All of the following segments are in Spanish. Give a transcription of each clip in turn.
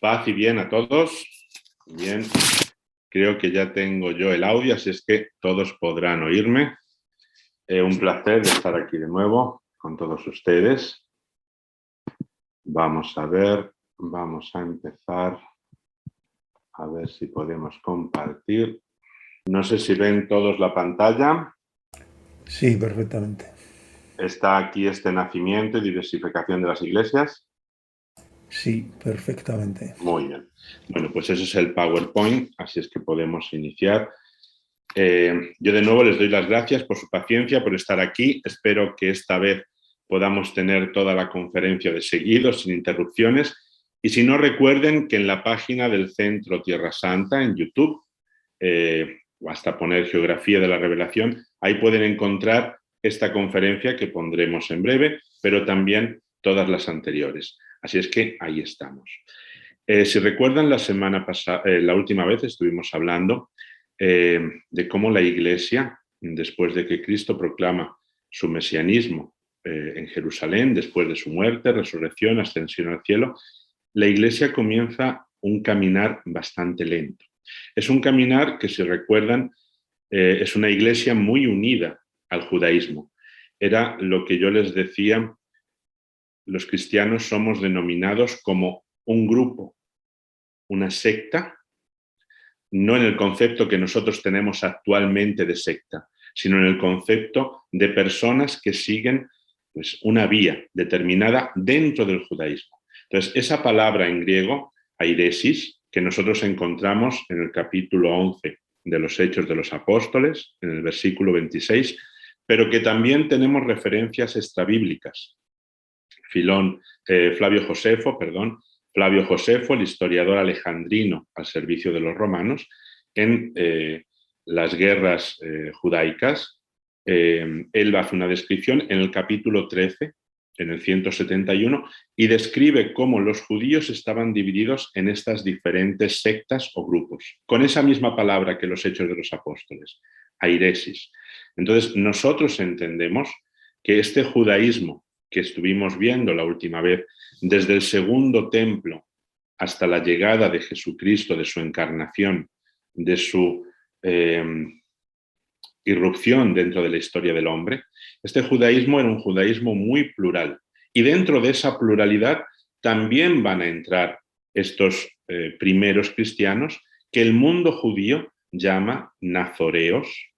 Paz y bien a todos. Bien, creo que ya tengo yo el audio, así es que todos podrán oírme. Un placer de estar aquí de nuevo con todos ustedes. Vamos a ver, vamos a empezar a ver si podemos compartir. No sé si ven todos la pantalla. Sí, perfectamente. Está aquí este nacimiento y diversificación de las iglesias. Sí, perfectamente. Muy bien. Bueno, pues ese es el PowerPoint, así es que podemos iniciar. Yo de nuevo les doy las gracias por su paciencia, por estar aquí. Espero que esta vez podamos tener toda la conferencia de seguido, sin interrupciones. Y si no, recuerden que en la página del Centro Tierra Santa, en YouTube, basta poner Geografía de la Revelación, ahí pueden encontrar esta conferencia que pondremos en breve, pero también todas las anteriores. Así es que ahí estamos. Si recuerdan, la semana pasada, la última vez estuvimos hablando de cómo la Iglesia, después de que Cristo proclama su mesianismo en Jerusalén, después de su muerte, resurrección, ascensión al cielo, la Iglesia comienza un caminar bastante lento. Es un caminar que, si recuerdan, es una Iglesia muy unida al judaísmo. Era lo que yo les decía, los cristianos somos denominados como un grupo, una secta, no en el concepto que nosotros tenemos actualmente de secta, sino en el concepto de personas que siguen pues, una vía determinada dentro del judaísmo. Entonces, esa palabra en griego, airesis, que nosotros encontramos en el capítulo 11 de los Hechos de los Apóstoles, en el versículo 26, pero que también tenemos referencias extrabíblicas. Flavio Josefo, el historiador alejandrino al servicio de los romanos, en las guerras judaicas, él hace una descripción en el capítulo 13, en el 171, y describe cómo los judíos estaban divididos en estas diferentes sectas o grupos, con esa misma palabra que los Hechos de los Apóstoles, airesis. Entonces, nosotros entendemos que este judaísmo que estuvimos viendo la última vez, desde el segundo templo hasta la llegada de Jesucristo, de su encarnación, de su irrupción dentro de la historia del hombre, este judaísmo era un judaísmo muy plural. Y dentro de esa pluralidad también van a entrar estos primeros cristianos que el mundo judío llama nazoreos,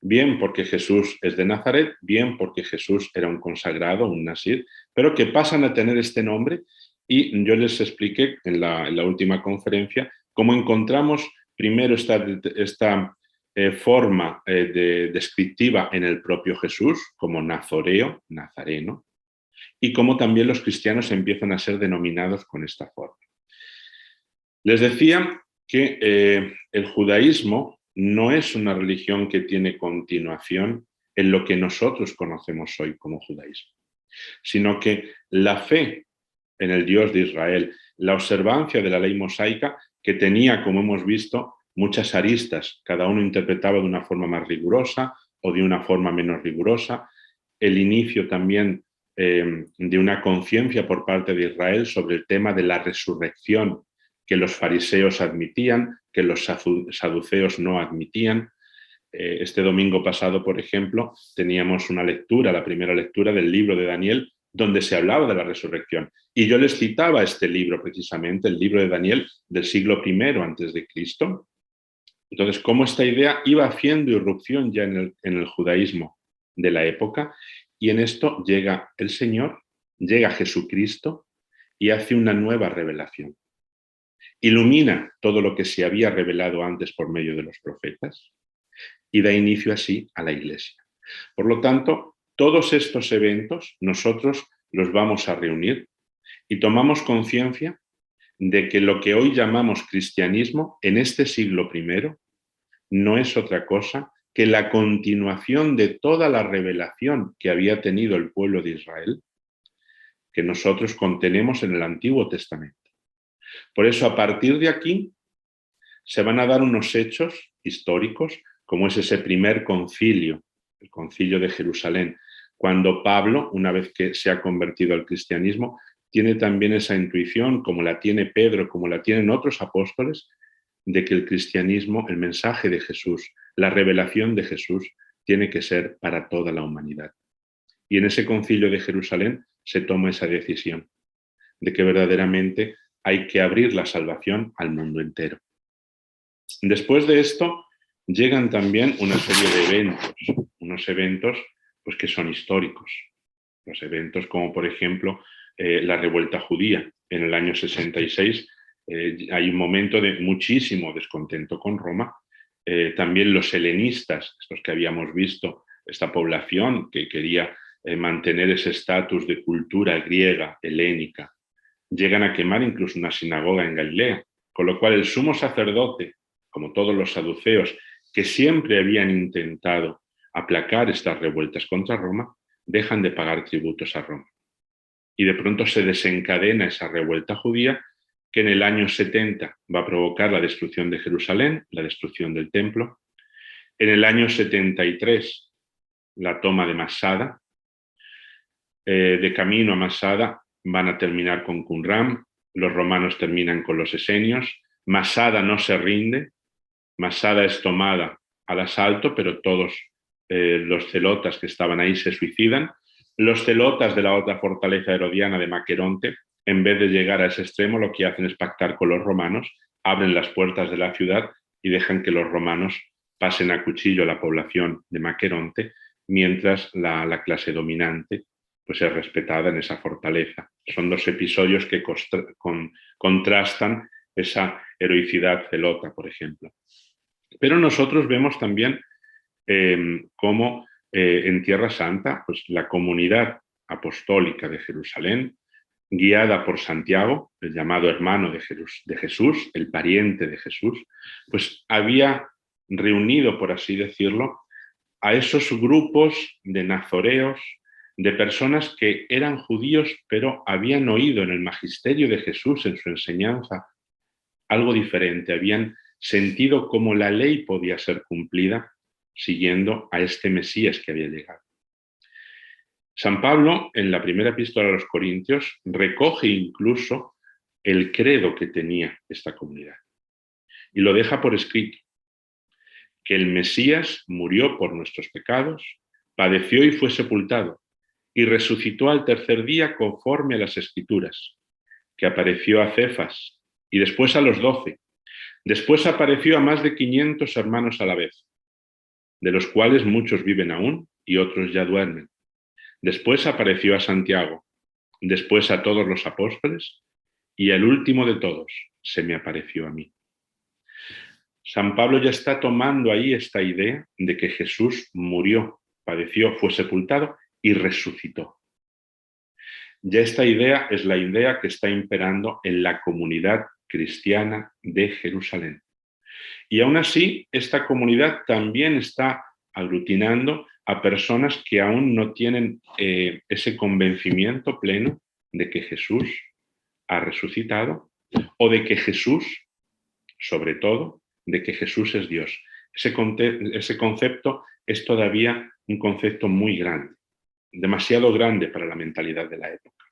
bien porque Jesús es de Nazaret, bien porque Jesús era un consagrado, un nasir, pero que pasan a tener este nombre, y yo les expliqué en la última conferencia cómo encontramos primero esta forma descriptiva en el propio Jesús, como nazoreo, nazareno, y cómo también los cristianos empiezan a ser denominados con esta forma. Les decía que el judaísmo no es una religión que tiene continuación en lo que nosotros conocemos hoy como judaísmo, sino que la fe en el Dios de Israel, la observancia de la ley mosaica, que tenía, como hemos visto, muchas aristas, cada uno interpretaba de una forma más rigurosa o de una forma menos rigurosa, el inicio también de una conciencia por parte de Israel sobre el tema de la resurrección, que los fariseos admitían, que los saduceos no admitían. Este domingo pasado, por ejemplo, teníamos una lectura, la primera lectura del libro de Daniel, donde se hablaba de la resurrección. Y yo les citaba este libro precisamente, el libro de Daniel del siglo I antes de Cristo. Entonces, cómo esta idea iba haciendo irrupción ya en el judaísmo de la época, y en esto llega el Señor, llega Jesucristo y hace una nueva revelación. Ilumina todo lo que se había revelado antes por medio de los profetas y da inicio así a la Iglesia. Por lo tanto, todos estos eventos nosotros los vamos a reunir y tomamos conciencia de que lo que hoy llamamos cristianismo en este siglo I no es otra cosa que la continuación de toda la revelación que había tenido el pueblo de Israel, que nosotros contenemos en el Antiguo Testamento. Por eso, a partir de aquí, se van a dar unos hechos históricos, como es ese primer concilio, el concilio de Jerusalén, cuando Pablo, una vez que se ha convertido al cristianismo, tiene también esa intuición, como la tiene Pedro, como la tienen otros apóstoles, de que el cristianismo, el mensaje de Jesús, la revelación de Jesús, tiene que ser para toda la humanidad. Y en ese concilio de Jerusalén se toma esa decisión de que verdaderamente hay que abrir la salvación al mundo entero. Después de esto llegan también una serie de eventos, unos eventos pues, que son históricos. Los eventos como, por ejemplo, la revuelta judía. En el año 66 hay un momento de muchísimo descontento con Roma. También los helenistas, estos que habíamos visto, esta población que quería mantener ese estatus de cultura griega, helénica, llegan a quemar incluso una sinagoga en Galilea, con lo cual el sumo sacerdote, como todos los saduceos, que siempre habían intentado aplacar estas revueltas contra Roma, dejan de pagar tributos a Roma. Y de pronto se desencadena esa revuelta judía que en el año 70 va a provocar la destrucción de Jerusalén, la destrucción del templo. En el año 73, la toma de Masada. De camino a Masada van a terminar con Qumran, los romanos terminan con los esenios, Masada no se rinde, Masada es tomada al asalto, pero todos los celotas que estaban ahí se suicidan. Los celotas de la otra fortaleza herodiana de Maqueronte, en vez de llegar a ese extremo, lo que hacen es pactar con los romanos, abren las puertas de la ciudad y dejan que los romanos pasen a cuchillo a la población de Maqueronte, mientras la clase dominante pues es respetada en esa fortaleza. Son dos episodios que contrastan esa heroicidad celota, por ejemplo. Pero nosotros vemos también cómo en Tierra Santa, pues la comunidad apostólica de Jerusalén, guiada por Santiago, el llamado hermano de Jesús, el pariente de Jesús, pues había reunido, por así decirlo, a esos grupos de nazoreos, de personas que eran judíos, pero habían oído en el magisterio de Jesús, en su enseñanza, algo diferente, habían sentido cómo la ley podía ser cumplida siguiendo a este Mesías que había llegado. San Pablo, en la primera epístola a los Corintios, recoge incluso el credo que tenía esta comunidad y lo deja por escrito, que el Mesías murió por nuestros pecados, padeció y fue sepultado, y resucitó al tercer día conforme a las Escrituras, que apareció a Cefas y después a los 12. Después apareció a más de 500 hermanos a la vez, de los cuales muchos viven aún y otros ya duermen. Después apareció a Santiago, después a todos los apóstoles y al último de todos se me apareció a mí. San Pablo ya está tomando ahí esta idea de que Jesús murió, padeció, fue sepultado y resucitó. Ya esta idea es la idea que está imperando en la comunidad cristiana de Jerusalén. Y aún así, esta comunidad también está aglutinando a personas que aún no tienen ese convencimiento pleno de que Jesús ha resucitado o de que Jesús, sobre todo, de que Jesús es Dios. Ese concepto es todavía un concepto muy grande, demasiado grande para la mentalidad de la época.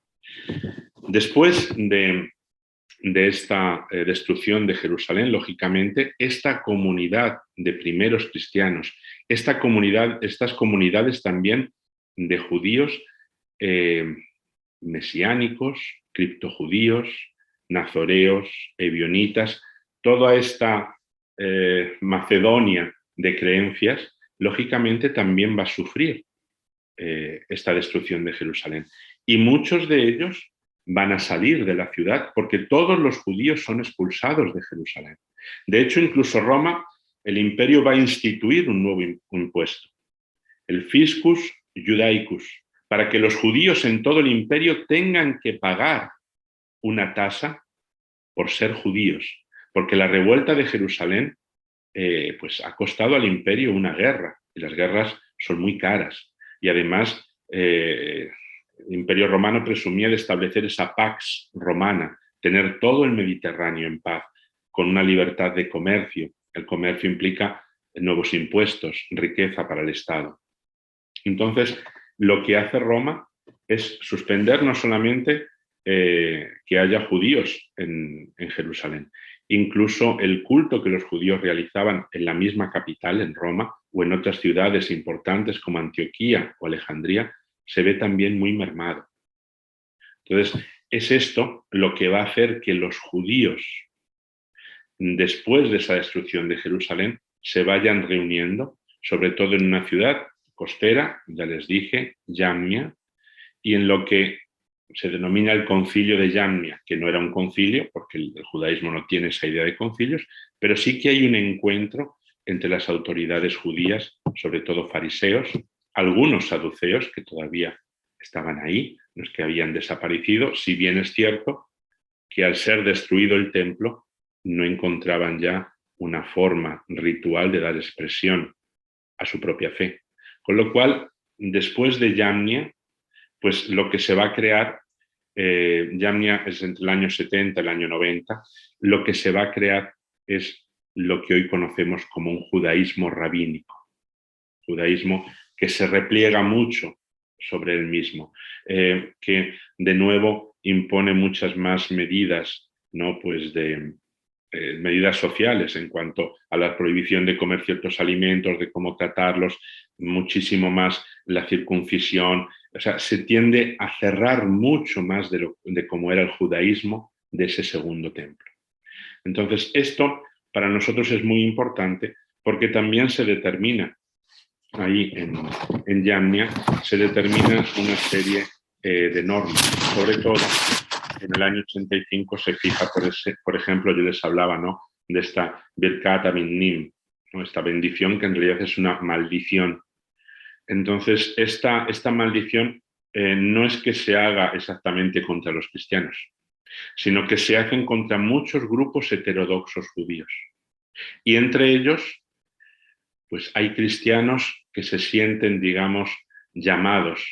Después de esta destrucción de Jerusalén, lógicamente, esta comunidad de primeros cristianos, estas comunidades también de judíos mesiánicos, criptojudíos, nazoreos, ebionitas, toda esta Macedonia de creencias, lógicamente también va a sufrir esta destrucción de Jerusalén. Y muchos de ellos van a salir de la ciudad porque todos los judíos son expulsados de Jerusalén. De hecho, incluso Roma, el imperio va a instituir un nuevo impuesto, el fiscus judaicus, para que los judíos en todo el imperio tengan que pagar una tasa por ser judíos, porque la revuelta de Jerusalén pues ha costado al imperio una guerra, y las guerras son muy caras. Y además, el Imperio Romano presumía de establecer esa pax romana, tener todo el Mediterráneo en paz, con una libertad de comercio. El comercio implica nuevos impuestos, riqueza para el Estado. Entonces, lo que hace Roma es suspender no solamente que haya judíos en Jerusalén. Incluso el culto que los judíos realizaban en la misma capital, en Roma, o en otras ciudades importantes como Antioquía o Alejandría, se ve también muy mermado. Entonces, es esto lo que va a hacer que los judíos, después de esa destrucción de Jerusalén, se vayan reuniendo, sobre todo en una ciudad costera, ya les dije, Yamnia, y en lo que se denomina el concilio de Yamnia, que no era un concilio, porque el judaísmo no tiene esa idea de concilios, pero sí que hay un encuentro entre las autoridades judías, sobre todo fariseos, algunos saduceos que todavía estaban ahí, los que habían desaparecido, si bien es cierto que al ser destruido el templo no encontraban ya una forma ritual de dar expresión a su propia fe. Con lo cual, después de Yamnia, pues lo que se va a crear, Yamnia es entre el año 70 y el año 90, lo que se va a crear es lo que hoy conocemos como un judaísmo rabínico, judaísmo que se repliega mucho sobre él mismo, que de nuevo impone muchas más medidas, ¿no? Pues de medidas sociales en cuanto a la prohibición de comer ciertos alimentos, de cómo tratarlos, muchísimo más la circuncisión. O sea, se tiende a cerrar mucho más de cómo era el judaísmo de ese segundo templo. Entonces, esto para nosotros es muy importante porque también se determina ahí en Yamnia, se determina una serie de normas, sobre todo en el año 85 se fija, por ejemplo, yo les hablaba, ¿no?, de esta Birkat Aminim, ¿no?, esta bendición que en realidad es una maldición. Entonces, esta maldición no es que se haga exactamente contra los cristianos, sino que se hacen contra muchos grupos heterodoxos judíos. Y entre ellos, pues hay cristianos que se sienten, digamos, llamados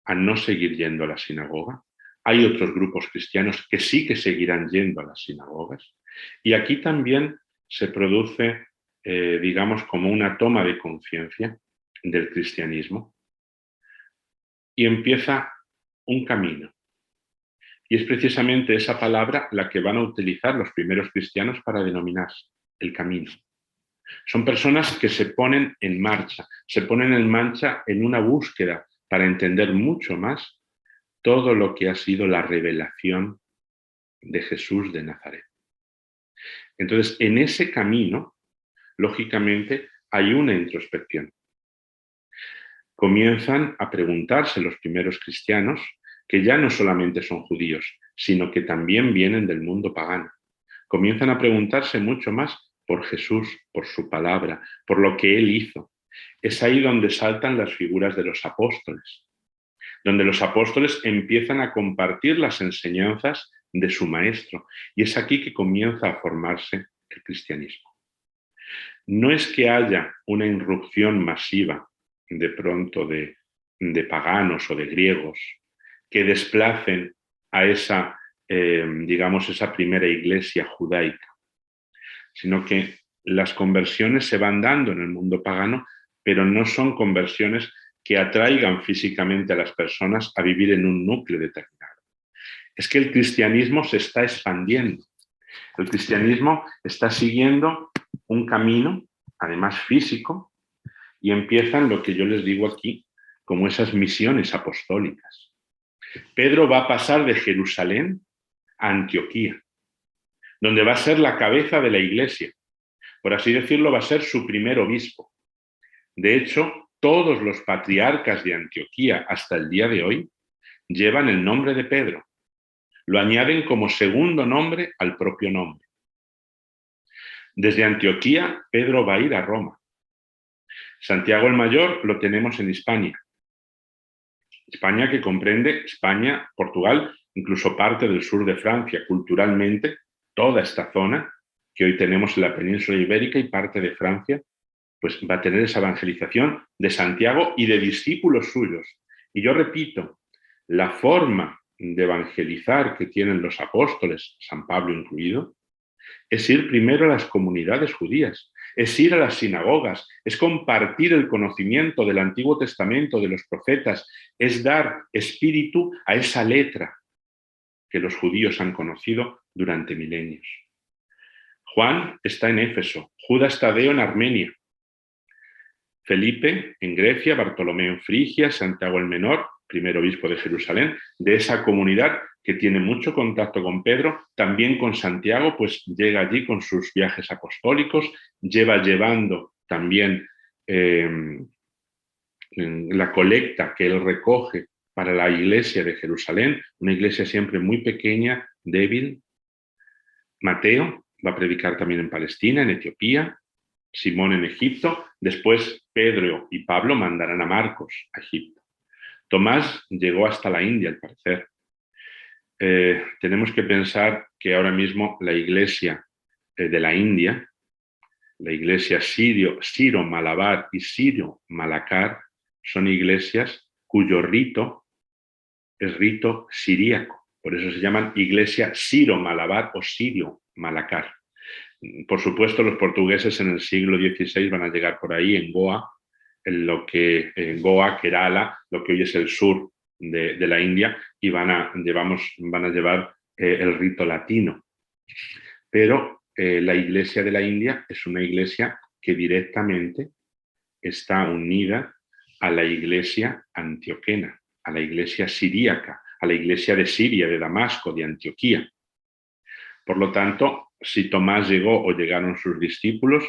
a no seguir yendo a la sinagoga. Hay otros grupos cristianos que sí que seguirán yendo a las sinagogas. Y aquí también se produce, digamos, como una toma de conciencia del cristianismo. Y empieza un camino. Y es precisamente esa palabra la que van a utilizar los primeros cristianos para denominarse el camino. Son personas que se ponen en marcha en una búsqueda para entender mucho más todo lo que ha sido la revelación de Jesús de Nazaret. Entonces, en ese camino, lógicamente, hay una introspección. Comienzan a preguntarse los primeros cristianos, que ya no solamente son judíos, sino que también vienen del mundo pagano. Comienzan a preguntarse mucho más por Jesús, por su palabra, por lo que Él hizo. Es ahí donde saltan las figuras de los apóstoles, donde los apóstoles empiezan a compartir las enseñanzas de su maestro. Y es aquí que comienza a formarse el cristianismo. No es que haya una irrupción masiva de pronto de paganos o de griegos que desplacen a esa, digamos, esa primera iglesia judaica, sino que las conversiones se van dando en el mundo pagano, pero no son conversiones que atraigan físicamente a las personas a vivir en un núcleo determinado. Es que el cristianismo se está expandiendo. El cristianismo está siguiendo un camino, además físico, y empiezan lo que yo les digo aquí como esas misiones apostólicas. Pedro va a pasar de Jerusalén a Antioquía, donde va a ser la cabeza de la iglesia. Por así decirlo, va a ser su primer obispo. De hecho, todos los patriarcas de Antioquía hasta el día de hoy llevan el nombre de Pedro. Lo añaden como segundo nombre al propio nombre. Desde Antioquía, Pedro va a ir a Roma. Santiago el Mayor lo tenemos en Hispania. España que comprende España, Portugal, incluso parte del sur de Francia, culturalmente, toda esta zona que hoy tenemos en la península ibérica y parte de Francia, pues va a tener esa evangelización de Santiago y de discípulos suyos. Y yo repito, la forma de evangelizar que tienen los apóstoles, San Pablo incluido, es ir primero a las comunidades judías, es ir a las sinagogas, es compartir el conocimiento del Antiguo Testamento, de los profetas, es dar espíritu a esa letra. que los judíos han conocido durante milenios. Juan está en Éfeso, Judas Tadeo en Armenia, Felipe en Grecia, Bartolomeo en Frigia, Santiago el Menor, primer obispo de Jerusalén, de esa comunidad que tiene mucho contacto con Pedro, también con Santiago, pues llega allí con sus viajes apostólicos, llevando también la colecta que él recoge para la iglesia de Jerusalén, una iglesia siempre muy pequeña, débil. Mateo va a predicar también en Palestina, en Etiopía, Simón en Egipto, después Pedro y Pablo mandarán a Marcos a Egipto. Tomás llegó hasta la India, al parecer. Tenemos que pensar que ahora mismo la iglesia de la India, la iglesia Siro-Malabar y Siro-Malacar, son iglesias cuyo rito es rito siríaco. Por eso se llaman iglesia Siro-Malabar o Sirio-Malacar. Por supuesto, los portugueses en el siglo XVI van a llegar por ahí, en Goa, Goa, Kerala, lo que hoy es el sur de la India, y van a llevar el rito latino. Pero la iglesia de la India es una iglesia que directamente está unida a la iglesia antioquena, a la iglesia siríaca, a la iglesia de Siria, de Damasco, de Antioquía. Por lo tanto, si Tomás llegó o llegaron sus discípulos,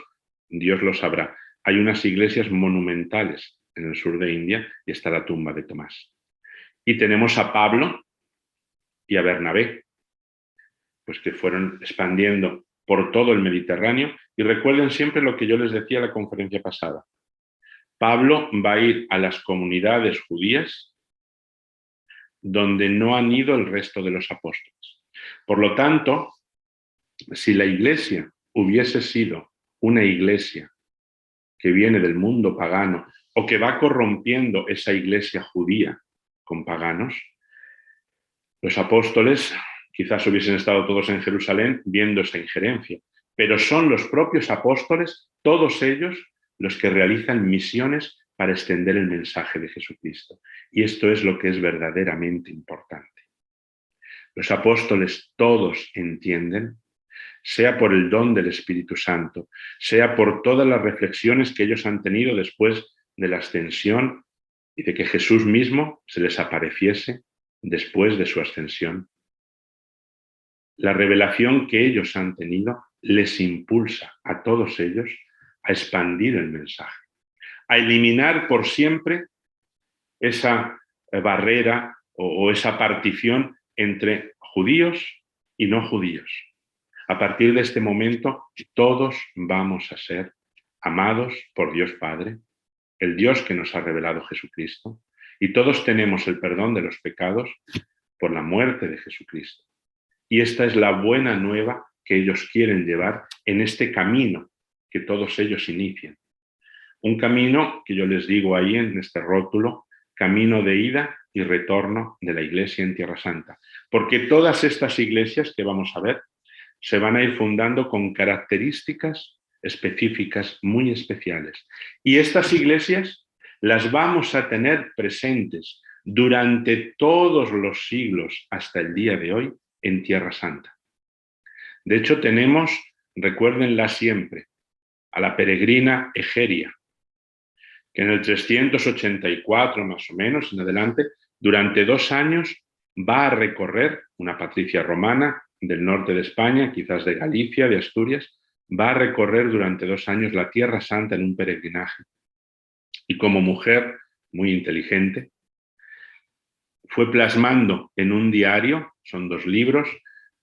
Dios lo sabrá. Hay unas iglesias monumentales en el sur de India y está la tumba de Tomás. Y tenemos a Pablo y a Bernabé, pues que fueron expandiendo por todo el Mediterráneo. Y recuerden siempre lo que yo les decía en la conferencia pasada. Pablo va a ir a las comunidades judías donde no han ido el resto de los apóstoles. Por lo tanto, si la iglesia hubiese sido una iglesia que viene del mundo pagano o que va corrompiendo esa iglesia judía con paganos, los apóstoles quizás hubiesen estado todos en Jerusalén viendo esa injerencia, pero son los propios apóstoles, todos ellos, los que realizan misiones para extender el mensaje de Jesucristo. Y esto es lo que es verdaderamente importante. Los apóstoles todos entienden, sea por el don del Espíritu Santo, sea por todas las reflexiones que ellos han tenido después de la ascensión y de que Jesús mismo se les apareciese después de su ascensión. La revelación que ellos han tenido les impulsa a todos ellos a expandir el mensaje, a eliminar por siempre esa barrera o esa partición entre judíos y no judíos. A partir de este momento, todos vamos a ser amados por Dios Padre, el Dios que nos ha revelado Jesucristo, y todos tenemos el perdón de los pecados por la muerte de Jesucristo. Y esta es la buena nueva que ellos quieren llevar en este camino que todos ellos inician. Un camino que yo les digo ahí en este rótulo, camino de ida y retorno de la Iglesia en Tierra Santa. Porque todas estas iglesias que vamos a ver se van a ir fundando con características específicas muy especiales. Y estas iglesias las vamos a tener presentes durante todos los siglos hasta el día de hoy en Tierra Santa. De hecho, tenemos, recuérdenla siempre, a la peregrina Egeria, que en el 384 más o menos en adelante, durante 2 años va a recorrer, una patricia romana del norte de España, quizás de Galicia, de Asturias, va a recorrer durante 2 años la Tierra Santa en un peregrinaje. Y como mujer muy inteligente, fue plasmando en un diario, son 2 libros,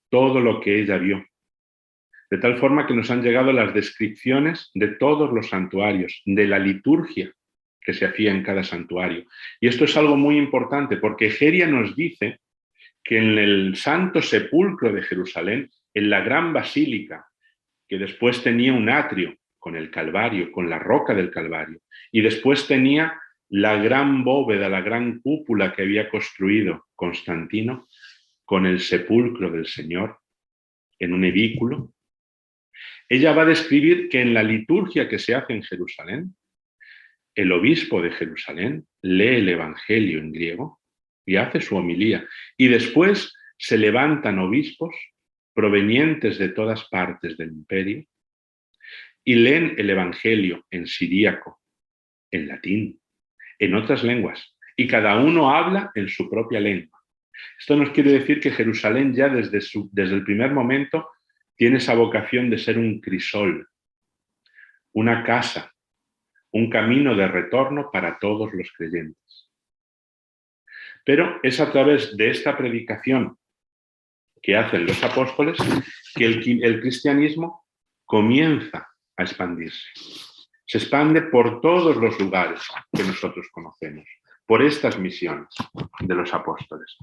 todo lo que ella vio. De tal forma que nos han llegado las descripciones de todos los santuarios, de la liturgia que se hacía en cada santuario. Y esto es algo muy importante porque Egeria nos dice que en el Santo Sepulcro de Jerusalén, en la gran basílica, que después tenía un atrio con el Calvario, con la roca del Calvario, y después tenía la gran bóveda, la gran cúpula que había construido Constantino con el sepulcro del Señor en un edículo. Ella va a describir que en la liturgia que se hace en Jerusalén, el obispo de Jerusalén lee el Evangelio en griego y hace su homilía. Y después se levantan obispos provenientes de todas partes del imperio y leen el Evangelio en siríaco, en latín, en otras lenguas, y cada uno habla en su propia lengua. Esto nos quiere decir que Jerusalén ya desde el primer momento tiene esa vocación de ser un crisol, una casa, un camino de retorno para todos los creyentes. Pero es a través de esta predicación que hacen los apóstoles que el cristianismo comienza a expandirse. Se expande por todos los lugares que nosotros conocemos, por estas misiones de los apóstoles.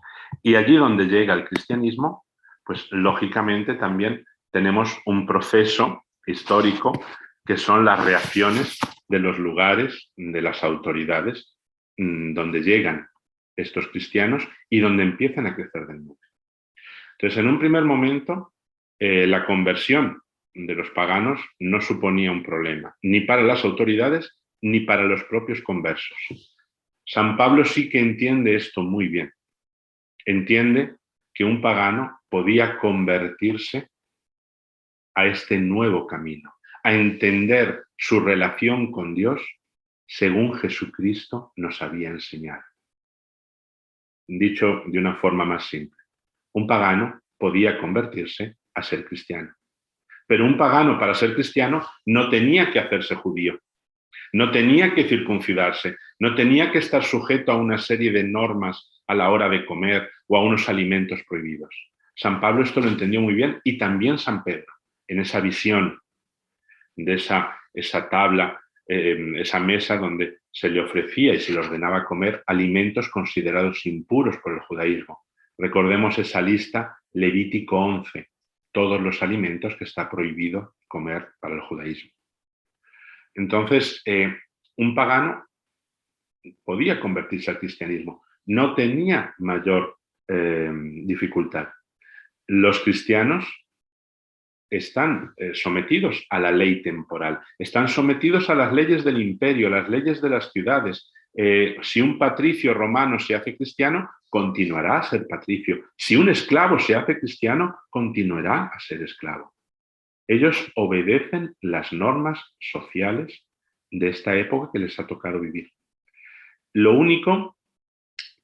Y allí donde llega el cristianismo, pues lógicamente también tenemos un proceso histórico que son las reacciones de los lugares, de las autoridades, donde llegan estos cristianos y donde empiezan a crecer del mundo. Entonces, en un primer momento, la conversión de los paganos no suponía un problema, ni para las autoridades ni para los propios conversos. San Pablo sí que entiende esto muy bien. Entiende que un pagano podía convertirse a este nuevo camino, a entender su relación con Dios según Jesucristo nos había enseñado. Dicho de una forma más simple, un pagano podía convertirse a ser cristiano. Pero un pagano, para ser cristiano, no tenía que hacerse judío, no tenía que circuncidarse, no tenía que estar sujeto a una serie de normas a la hora de comer o a unos alimentos prohibidos. San Pablo esto lo entendió muy bien y también San Pedro, en esa visión de esa tabla, esa mesa donde se le ofrecía y se le ordenaba comer alimentos considerados impuros por el judaísmo. Recordemos esa lista, Levítico 11, todos los alimentos que está prohibido comer para el judaísmo. Entonces, un pagano podía convertirse al cristianismo, no tenía mayor dificultad. Los cristianos están sometidos a la ley temporal, están sometidos a las leyes del imperio, las leyes de las ciudades. Si un patricio romano se hace cristiano, continuará a ser patricio. Si un esclavo se hace cristiano, continuará a ser esclavo. Ellos obedecen las normas sociales de esta época que les ha tocado vivir. Lo único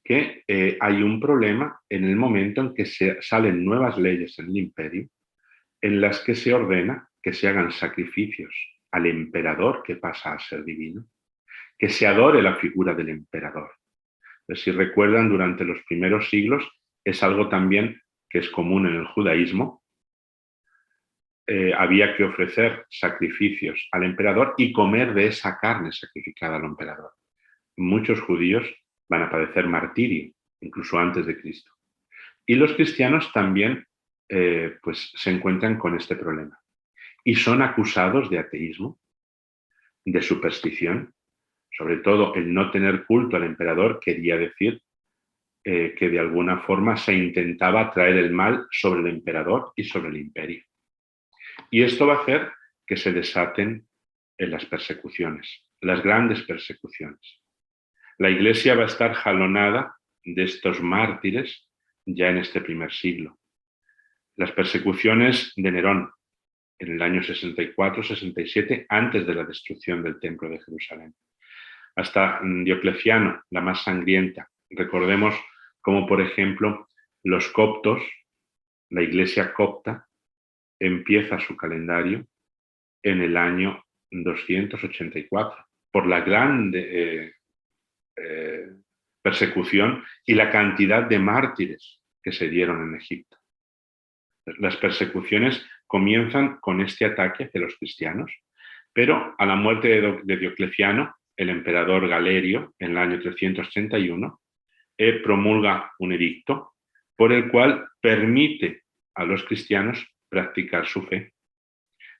que hay un problema en el momento en que salen nuevas leyes en el imperio, en las que se ordena que se hagan sacrificios al emperador que pasa a ser divino, que se adore la figura del emperador. Pues si recuerdan, durante los primeros siglos es algo también que es común en el judaísmo. Había que ofrecer sacrificios al emperador y comer de esa carne sacrificada al emperador. Muchos judíos van a padecer martirio, incluso antes de Cristo. Y los cristianos también pues se encuentran con este problema y son acusados de ateísmo, de superstición. Sobre todo el no tener culto al emperador quería decir que de alguna forma se intentaba traer el mal sobre el emperador y sobre el imperio. Y esto va a hacer que se desaten en las persecuciones, las grandes persecuciones. La Iglesia va a estar jalonada de estos mártires ya en este primer siglo. Las persecuciones de Nerón en el año 64-67, antes de la destrucción del Templo de Jerusalén. Hasta Diocleciano, la más sangrienta. Recordemos cómo, por ejemplo, los coptos, la Iglesia copta, empieza su calendario en el año 284, por la gran persecución y la cantidad de mártires que se dieron en Egipto. Las persecuciones comienzan con este ataque hacia los cristianos, pero a la muerte de Diocleciano, el emperador Galerio, en el año 331, promulga un edicto por el cual permite a los cristianos practicar su fe,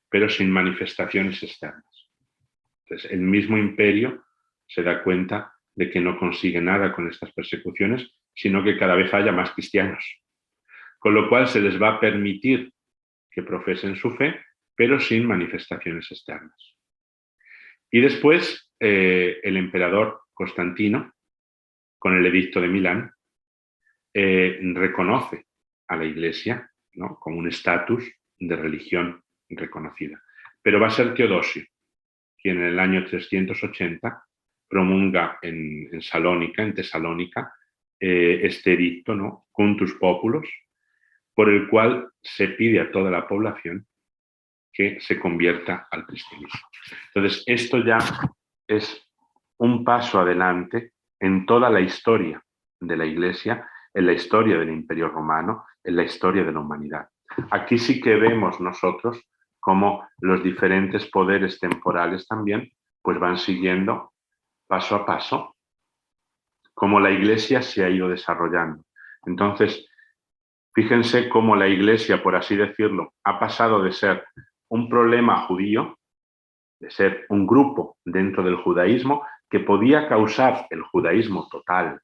pero sin manifestaciones externas. Entonces, el mismo imperio se da cuenta de que no consigue nada con estas persecuciones, sino que cada vez haya más cristianos. Con lo cual se les va a permitir que profesen su fe, pero sin manifestaciones externas. Y después el emperador Constantino, con el edicto de Milán, reconoce a la Iglesia, ¿no?, con un estatus de religión reconocida. Pero va a ser Teodosio quien en el año 380 promulga en Tesalónica, este edicto, ¿no?, Cuntus Populus, por el cual se pide a toda la población que se convierta al cristianismo. Entonces, esto ya es un paso adelante en toda la historia de la Iglesia, en la historia del Imperio Romano, en la historia de la humanidad. Aquí sí que vemos nosotros cómo los diferentes poderes temporales también pues van siguiendo paso a paso cómo la Iglesia se ha ido desarrollando. Entonces, fíjense cómo la Iglesia, por así decirlo, ha pasado de ser un problema judío, de ser un grupo dentro del judaísmo que podía causar el judaísmo total,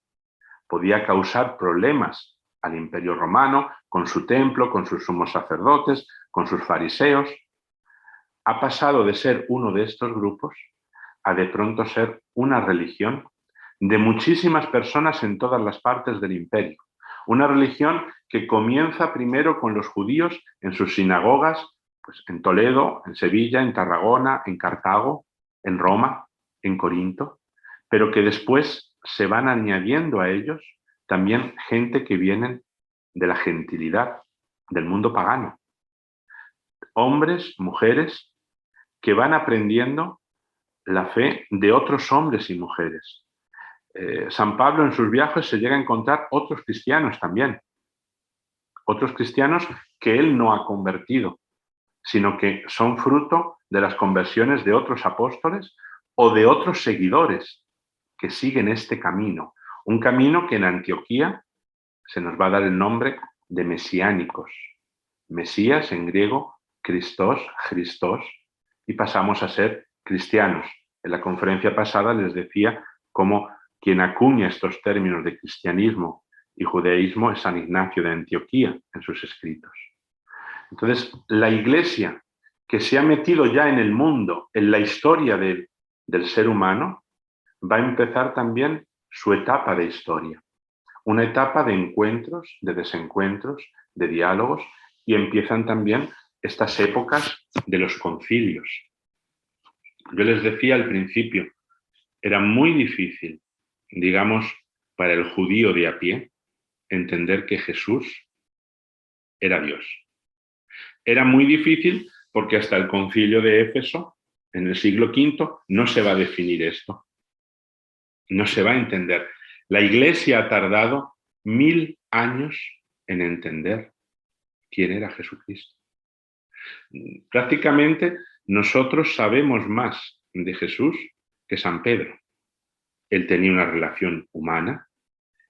podía causar problemas al Imperio Romano con su templo, con sus sumos sacerdotes, con sus fariseos. Ha pasado de ser uno de estos grupos a de pronto ser una religión de muchísimas personas en todas las partes del imperio. Una religión que comienza primero con los judíos en sus sinagogas, pues en Toledo, en Sevilla, en Tarragona, en Cartago, en Roma, en Corinto, pero que después se van añadiendo a ellos también gente que vienen de la gentilidad, del mundo pagano. Hombres, mujeres, que van aprendiendo la fe de otros hombres y mujeres. San Pablo en sus viajes se llega a encontrar otros cristianos también, otros cristianos que él no ha convertido, sino que son fruto de las conversiones de otros apóstoles o de otros seguidores que siguen este camino, un camino que en Antioquía se nos va a dar el nombre de mesiánicos. Mesías en griego, Christos, y pasamos a ser cristianos. En la conferencia pasada les decía cómo quien acuña estos términos de cristianismo y judaísmo es San Ignacio de Antioquía en sus escritos. Entonces, la Iglesia que se ha metido ya en el mundo, en la historia del ser humano, va a empezar también su etapa de historia. Una etapa de encuentros, de desencuentros, de diálogos, y empiezan también estas épocas de los concilios. Yo les decía al principio, era muy difícil, digamos, para el judío de a pie, entender que Jesús era Dios. Era muy difícil porque hasta el concilio de Éfeso, en el siglo V, no se va a definir esto. No se va a entender. La Iglesia ha tardado 1000 años en entender quién era Jesucristo. Prácticamente nosotros sabemos más de Jesús que San Pedro. Él tenía una relación humana,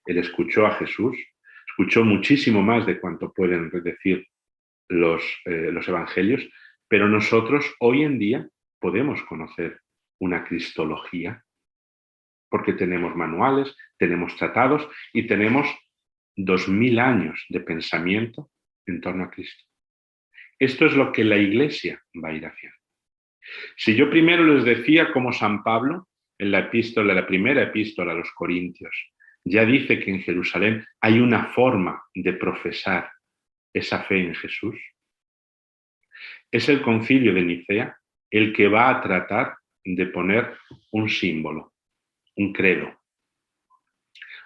él escuchó a Jesús, escuchó muchísimo más de cuanto pueden decir los evangelios, pero nosotros hoy en día podemos conocer una cristología porque tenemos manuales, tenemos tratados y tenemos 2000 años de pensamiento en torno a Cristo. Esto es lo que la Iglesia va a ir haciendo. Si yo primero les decía como San Pablo, en la primera epístola a los Corintios, ya dice que en Jerusalén hay una forma de profesar esa fe en Jesús, es el Concilio de Nicea el que va a tratar de poner un símbolo, un credo,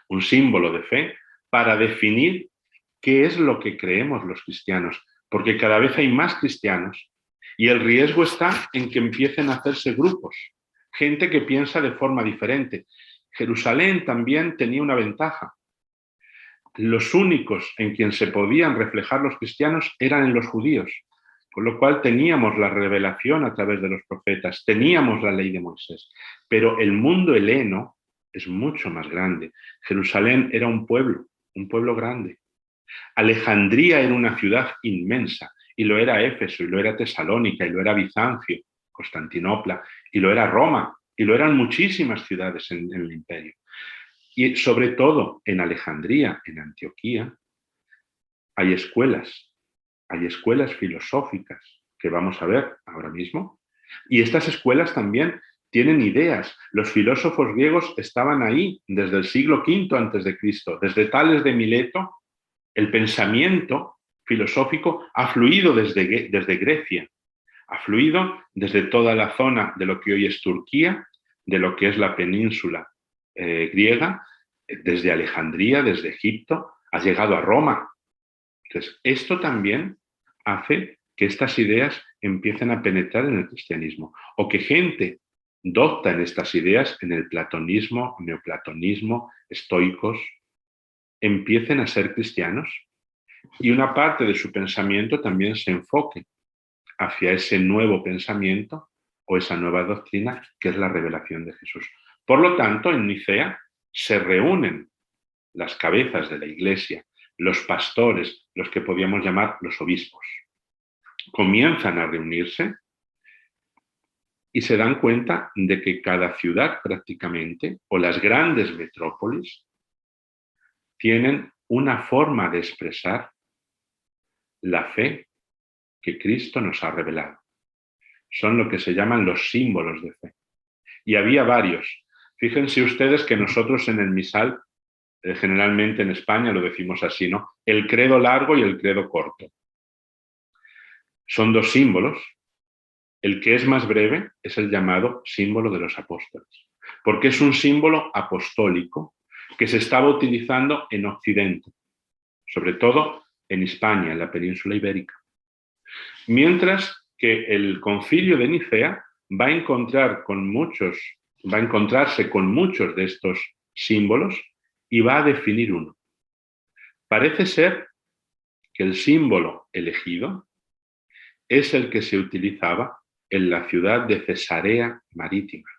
un símbolo de fe para definir qué es lo que creemos los cristianos, porque cada vez hay más cristianos y el riesgo está en que empiecen a hacerse grupos, gente que piensa de forma diferente. Jerusalén también tenía una ventaja. Los únicos en quien se podían reflejar los cristianos eran en los judíos, con lo cual teníamos la revelación a través de los profetas, teníamos la ley de Moisés, pero el mundo heleno es mucho más grande. Jerusalén era un pueblo grande. Alejandría era una ciudad inmensa, y lo era Éfeso, y lo era Tesalónica, y lo era Bizancio, Constantinopla, y lo era Roma, y lo eran muchísimas ciudades en el imperio. Y sobre todo en Alejandría, en Antioquía, hay escuelas filosóficas que vamos a ver ahora mismo, y estas escuelas también tienen ideas. Los filósofos griegos estaban ahí desde el siglo V a.C., desde Tales de Mileto El pensamiento filosófico ha fluido desde Grecia, ha fluido desde toda la zona de lo que hoy es Turquía, de lo que es la península griega, desde Alejandría, desde Egipto, ha llegado a Roma. Entonces, esto también hace que estas ideas empiecen a penetrar en el cristianismo, o que gente docta en estas ideas, en el platonismo, neoplatonismo, estoicos, empiecen a ser cristianos y una parte de su pensamiento también se enfoque hacia ese nuevo pensamiento o esa nueva doctrina que es la revelación de Jesús. Por lo tanto, en Nicea se reúnen las cabezas de la Iglesia, los pastores, los que podríamos llamar los obispos. Comienzan a reunirse y se dan cuenta de que cada ciudad prácticamente, o las grandes metrópolis, tienen una forma de expresar la fe que Cristo nos ha revelado. Son lo que se llaman los símbolos de fe. Y había varios. Fíjense ustedes que nosotros en el misal, generalmente en España lo decimos así, ¿no? El credo largo y el credo corto. Son dos símbolos. El que es más breve es el llamado símbolo de los apóstoles, porque es un símbolo apostólico que se estaba utilizando en Occidente, sobre todo en España, en la península ibérica. Mientras que el concilio de Nicea va a encontrarse con muchos de estos símbolos y va a definir uno. Parece ser que el símbolo elegido es el que se utilizaba en la ciudad de Cesarea Marítima.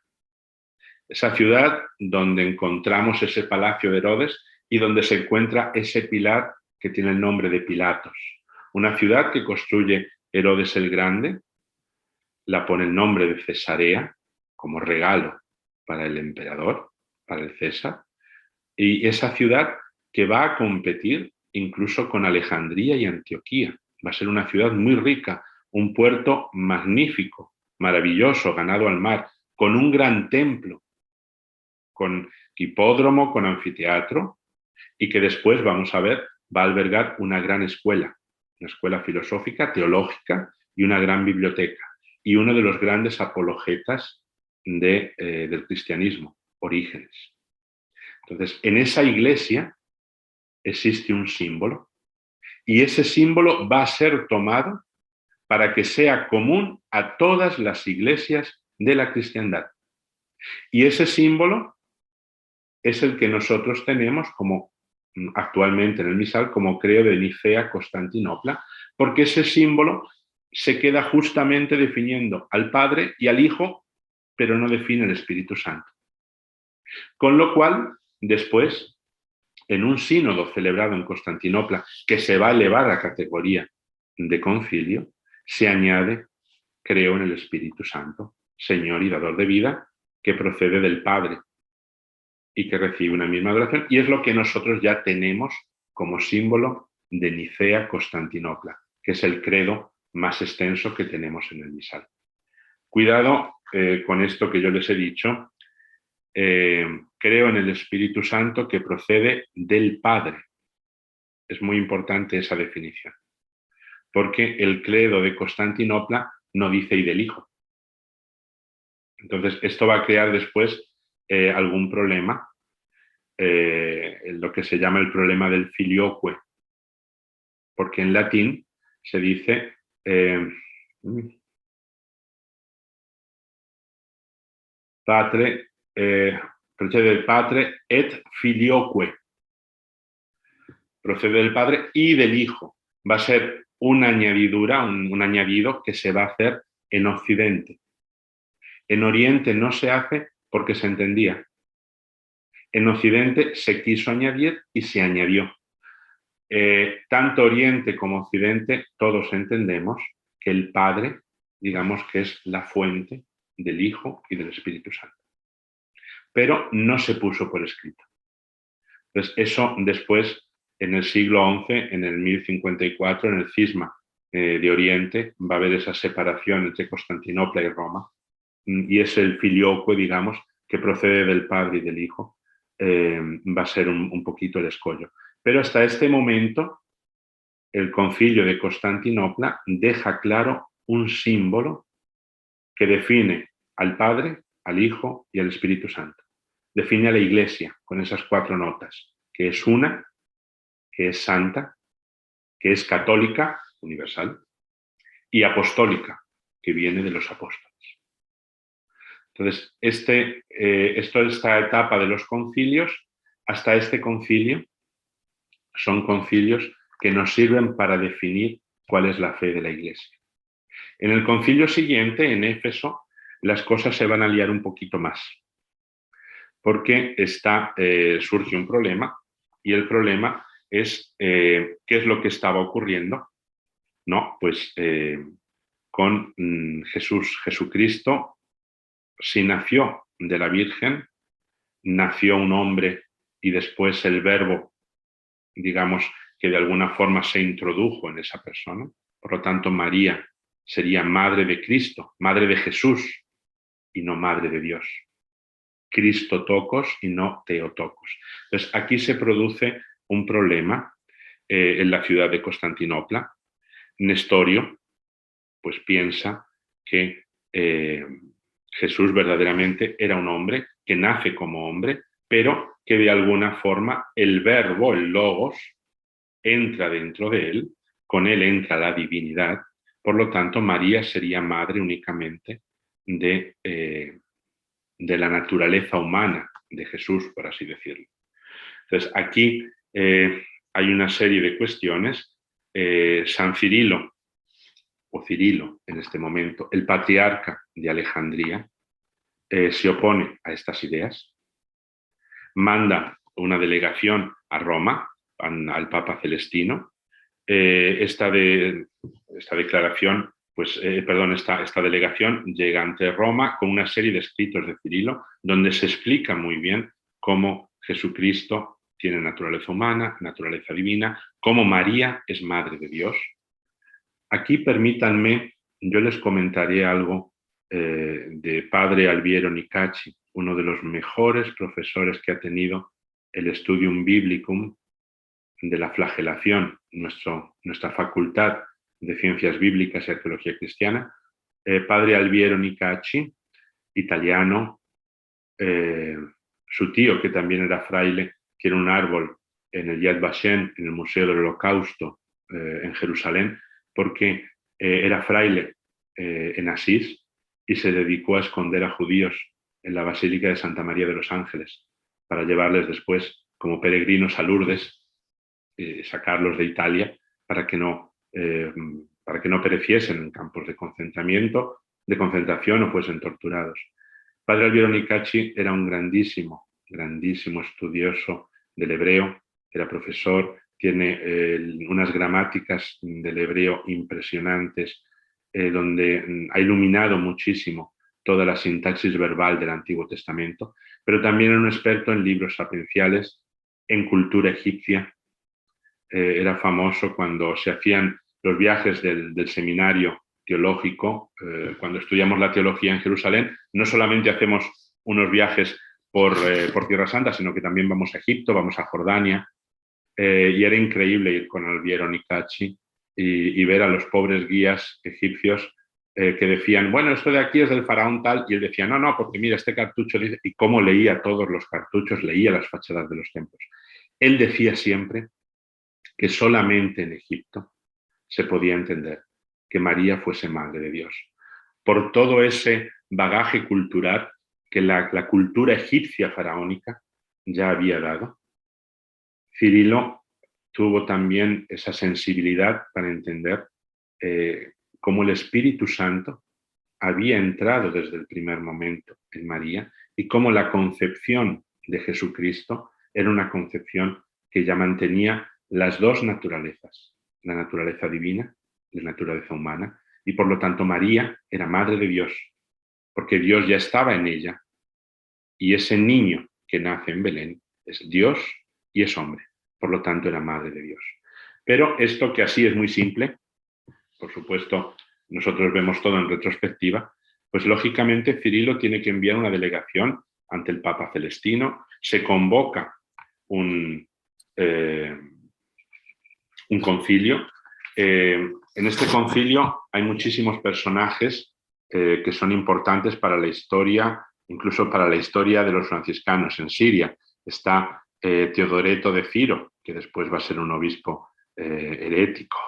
Esa ciudad donde encontramos ese palacio de Herodes y donde se encuentra ese pilar que tiene el nombre de Pilatos. Una ciudad que construye Herodes el Grande, la pone el nombre de Cesarea como regalo para el emperador, para el César, y esa ciudad que va a competir incluso con Alejandría y Antioquía. Va a ser una ciudad muy rica, un puerto magnífico, maravilloso, ganado al mar, con un gran templo, con hipódromo, con anfiteatro, y que después, vamos a ver, va a albergar una gran escuela, una escuela filosófica, teológica y una gran biblioteca, y uno de los grandes apologetas del cristianismo, Orígenes. Entonces, en esa iglesia existe un símbolo, y ese símbolo va a ser tomado para que sea común a todas las iglesias de la cristiandad. Y ese símbolo es el que nosotros tenemos como actualmente en el misal como credo de Nicea Constantinopla, porque ese símbolo se queda justamente definiendo al Padre y al Hijo, pero no define el Espíritu Santo. Con lo cual, después, en un sínodo celebrado en Constantinopla, que se va a elevar a categoría de concilio, se añade, creo en el Espíritu Santo, Señor y dador de vida, que procede del Padre y que recibe una misma adoración, y es lo que nosotros ya tenemos como símbolo de Nicea Constantinopla, que es el credo más extenso que tenemos en el misal. Cuidado con esto que yo les he dicho. Creo en el Espíritu Santo que procede del Padre. Es muy importante esa definición, porque el credo de Constantinopla no dice y del Hijo. Entonces, esto va a crear después algún problema, lo que se llama el problema del filioque, porque en latín se dice Patre, procede del Padre et filioque, procede del Padre y del Hijo. Va a ser una añadidura, un añadido que se va a hacer en Occidente. En Oriente no se hace porque se entendía. En Occidente se quiso añadir y se añadió. Tanto Oriente como Occidente, todos entendemos que el Padre, digamos que es la fuente del Hijo y del Espíritu Santo. Pero no se puso por escrito. Entonces, eso después, en el siglo XI, en el 1054, en el cisma de Oriente, va a haber esa separación entre Constantinopla y Roma, y es el filioque, digamos, que procede del Padre y del Hijo, va a ser un poquito el escollo. Pero hasta este momento el concilio de Constantinopla deja claro un símbolo que define al Padre, al Hijo y al Espíritu Santo. Define a la Iglesia con esas 4 notas, que es una, que es santa, que es católica, universal, y apostólica, que viene de los apóstoles. Entonces, esta etapa de los concilios, hasta este concilio, son concilios que nos sirven para definir cuál es la fe de la Iglesia. En el concilio siguiente, en Éfeso, las cosas se van a liar un poquito más, porque surge un problema, y el problema es qué es lo que estaba ocurriendo. No, pues con Jesucristo, si nació de la Virgen, nació un hombre y después el Verbo, digamos, que de alguna forma se introdujo en esa persona. Por lo tanto, María sería madre de Cristo, madre de Jesús y no madre de Dios. Cristotocos y no Teotocos. Entonces, aquí se produce un problema en la ciudad de Constantinopla. Nestorio, pues piensa que Jesús verdaderamente era un hombre que nace como hombre, pero que de alguna forma el verbo, el logos, entra dentro de él, con él entra la divinidad, por lo tanto María sería madre únicamente de la naturaleza humana de Jesús, por así decirlo. Entonces aquí hay una serie de cuestiones. San Cirilo, o Cirilo en este momento, el patriarca de Alejandría, se opone a estas ideas, manda una delegación a Roma, al Papa Celestino. Esta delegación llega ante Roma con una serie de escritos de Cirilo, donde se explica muy bien cómo Jesucristo tiene naturaleza humana, naturaleza divina, cómo María es madre de Dios. Aquí permítanme, yo les comentaré algo de Padre Albiero Nicacci, uno de los mejores profesores que ha tenido el Studium Biblicum de la flagelación, nuestra facultad de Ciencias Bíblicas y Arqueología Cristiana. Padre Albiero Nicacci, italiano, su tío, que también era fraile, tiene un árbol en el Yad Vashem, en el Museo del Holocausto en Jerusalén, porque era fraile en Asís y se dedicó a esconder a judíos en la Basílica de Santa María de los Ángeles para llevarles después como peregrinos a Lourdes, sacarlos de Italia para que no pereciesen en campos de concentración o fuesen torturados. Padre Albiero Nicacci era un grandísimo estudioso del hebreo, era profesor, tiene unas gramáticas del hebreo impresionantes, donde ha iluminado muchísimo toda la sintaxis verbal del Antiguo Testamento, pero también era un experto en libros sapienciales, en cultura egipcia. Era famoso cuando se hacían los viajes del seminario teológico. Cuando estudiamos la teología en Jerusalén, no solamente hacemos unos viajes por Tierra Santa, sino que también vamos a Egipto, vamos a Jordania, y era increíble ir con Albiero Nicacci y ver a los pobres guías egipcios que decían, bueno, esto de aquí es del faraón tal, y él decía, no, porque mira, este cartucho dice, y cómo leía todos los cartuchos, leía las fachadas de los templos. Él decía siempre que solamente en Egipto se podía entender que María fuese madre de Dios, por todo ese bagaje cultural que la cultura egipcia faraónica ya había dado. Cirilo tuvo también esa sensibilidad para entender cómo el Espíritu Santo había entrado desde el primer momento en María y cómo la concepción de Jesucristo era una concepción que ya mantenía las dos naturalezas, la naturaleza divina y la naturaleza humana, y por lo tanto María era madre de Dios, porque Dios ya estaba en ella, y ese niño que nace en Belén es Dios y es hombre, por lo tanto era madre de Dios. Pero esto, que así es muy simple, por supuesto nosotros vemos todo en retrospectiva, pues lógicamente Cirilo tiene que enviar una delegación ante el Papa Celestino, se convoca un concilio, En este concilio hay muchísimos personajes que son importantes para la historia, incluso para la historia de los franciscanos en Siria. Está Teodoreto de Ciro, que después va a ser un obispo herético.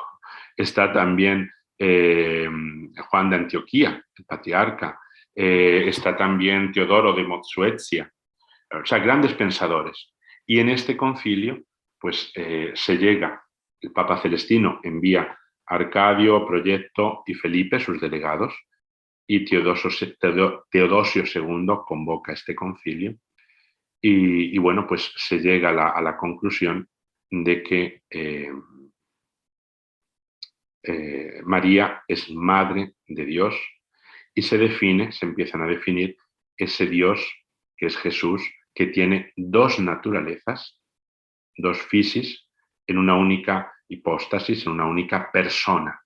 Está también Juan de Antioquía, el patriarca. Está también Teodoro de Motsuetzia. O sea, grandes pensadores. Y en este concilio, pues se llega, el Papa Celestino envía a Arcadio, Proyecto y Felipe, sus delegados, y Teodosio II convoca este concilio. Y bueno, pues se llega a la conclusión de que María es madre de Dios y se empiezan a definir ese Dios que es Jesús, que tiene dos naturalezas, dos fisis, en una única hipóstasis, en una única persona.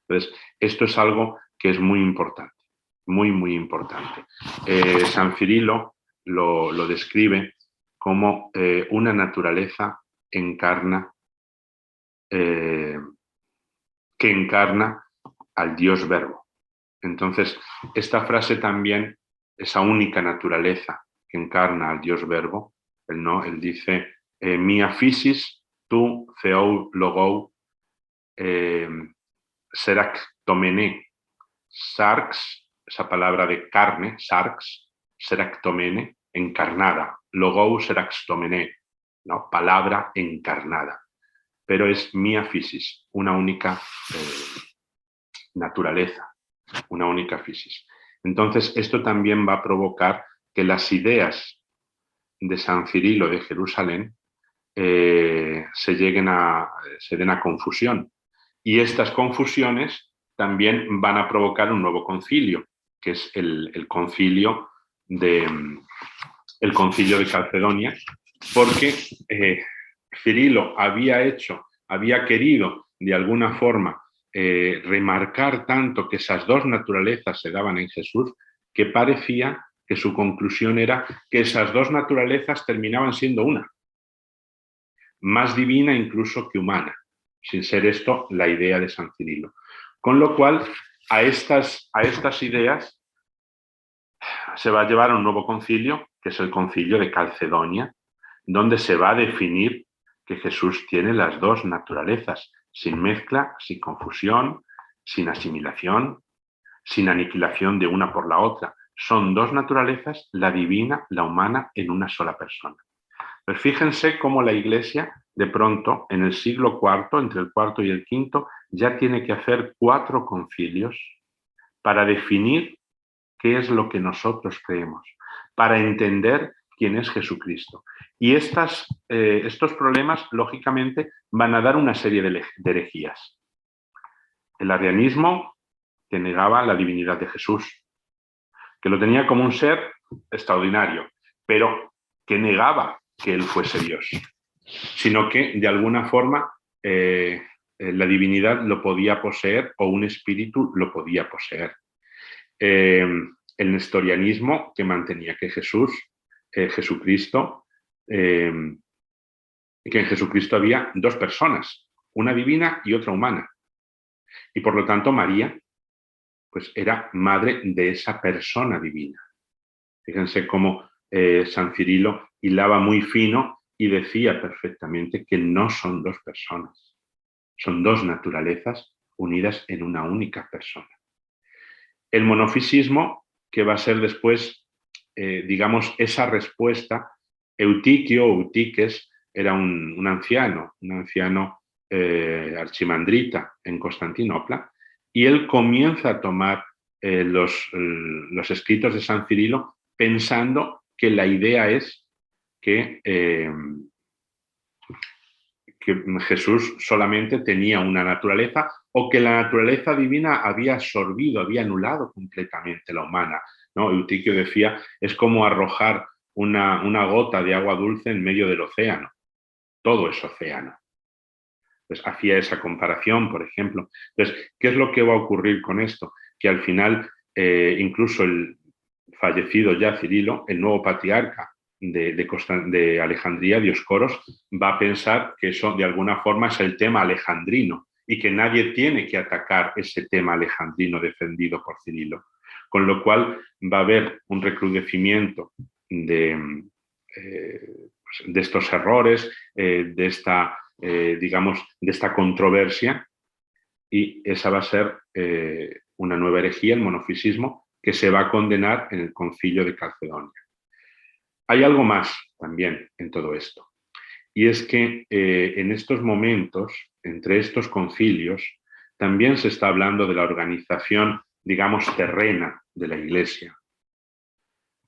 Entonces, esto es algo que es muy importante, muy, muy importante. San Cirilo lo describe como una naturaleza que encarna al Dios Verbo. Entonces, esta frase también, esa única naturaleza que encarna al Dios Verbo, él dice, mia physis, tu theou logou, seractomene, sarx, esa palabra de carne, sarx, seractomene, encarnada, logou seractomene, ¿no? Palabra encarnada. Pero es mia physis, una única naturaleza, una única fisis. Entonces, esto también va a provocar que las ideas de San Cirilo de Jerusalén se den a confusión. Y estas confusiones también van a provocar un nuevo concilio, que es el concilio de Calcedonia, porque Cirilo había querido de alguna forma remarcar tanto que esas dos naturalezas se daban en Jesús, que parecía que su conclusión era que esas dos naturalezas terminaban siendo una, más divina incluso que humana, sin ser esto la idea de San Cirilo. Con lo cual, a estas ideas se va a llevar a un nuevo concilio, que es el concilio de Calcedonia, donde se va a definir que Jesús tiene las dos naturalezas, sin mezcla, sin confusión, sin asimilación, sin aniquilación de una por la otra. Son dos naturalezas, la divina, la humana, en una sola persona. Pues fíjense cómo la Iglesia, de pronto, en el siglo IV, entre el IV y el V, ya tiene que hacer 4 concilios para definir qué es lo que nosotros creemos, para entender quién es Jesucristo. Y estos problemas, lógicamente, van a dar una serie de herejías. El arrianismo, que negaba la divinidad de Jesús, que lo tenía como un ser extraordinario, pero que negaba que él fuese Dios, sino que de alguna forma la divinidad lo podía poseer o un espíritu lo podía poseer. El nestorianismo, que mantenía que Jesucristo, que en Jesucristo había dos personas, una divina y otra humana. Y por lo tanto María pues era madre de esa persona divina. Fíjense cómo San Cirilo hilaba muy fino y decía perfectamente que no son dos personas, son dos naturalezas unidas en una única persona. El monofisismo, que va a ser después, digamos, esa respuesta. Eutiques era un anciano archimandrita en Constantinopla, y él comienza a tomar los escritos de San Cirilo pensando que la idea es que Jesús solamente tenía una naturaleza, o que la naturaleza divina había absorbido, había anulado completamente la humana, ¿no? Eutiquio decía, es como arrojar una gota de agua dulce en medio del océano. Todo es océano. Entonces, hacía esa comparación, por ejemplo. Entonces, ¿qué es lo que va a ocurrir con esto? Que al final, incluso el fallecido ya Cirilo, el nuevo patriarca de Alejandría, Dioscoros, va a pensar que eso de alguna forma es el tema alejandrino, y que nadie tiene que atacar ese tema alejandrino defendido por Cirilo. Con lo cual va a haber un recrudecimiento de estos errores, de esta controversia, y esa va a ser una nueva herejía, el monofisismo, que se va a condenar en el Concilio de Calcedonia. Hay algo más también en todo esto, y es que en estos momentos, entre estos concilios, también se está hablando de la organización, digamos, terrena de la Iglesia,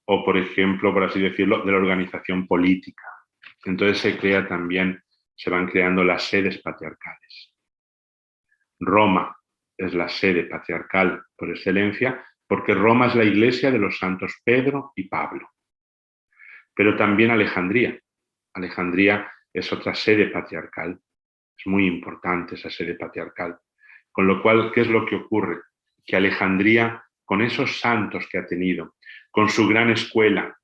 o, por ejemplo, por así decirlo, de la organización política. Entonces se van creando las sedes patriarcales. Roma es la sede patriarcal por excelencia, porque Roma es la iglesia de los santos Pedro y Pablo. Pero también Alejandría. Alejandría es otra sede patriarcal. Es muy importante esa sede patriarcal. Con lo cual, ¿qué es lo que ocurre? Que Alejandría, con esos santos que ha tenido, con su gran escuela,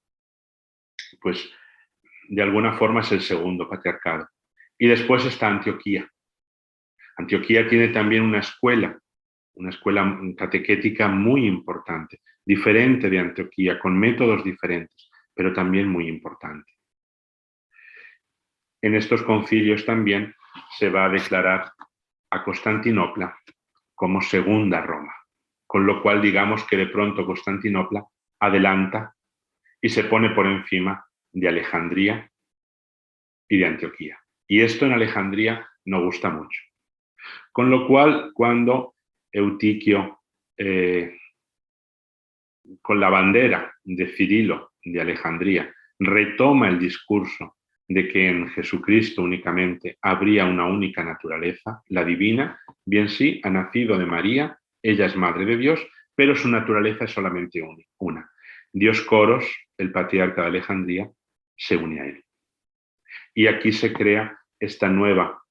pues de alguna forma es el segundo patriarcado. Y después está Antioquía. Antioquía tiene también una escuela catequética muy importante, diferente de Antioquía, con métodos diferentes, pero también muy importante. En estos concilios también se va a declarar a Constantinopla como segunda Roma, con lo cual digamos que de pronto Constantinopla adelanta y se pone por encima de Alejandría y de Antioquía. Y esto en Alejandría no gusta mucho. Con lo cual, cuando Eutiquio, con la bandera de Cirilo de Alejandría, retoma el discurso de que en Jesucristo únicamente habría una única naturaleza, la divina, bien sí, ha nacido de María, ella es madre de Dios, pero su naturaleza es solamente una. Dioscoros, el patriarca de Alejandría, se une a él. Y aquí se crea esta nueva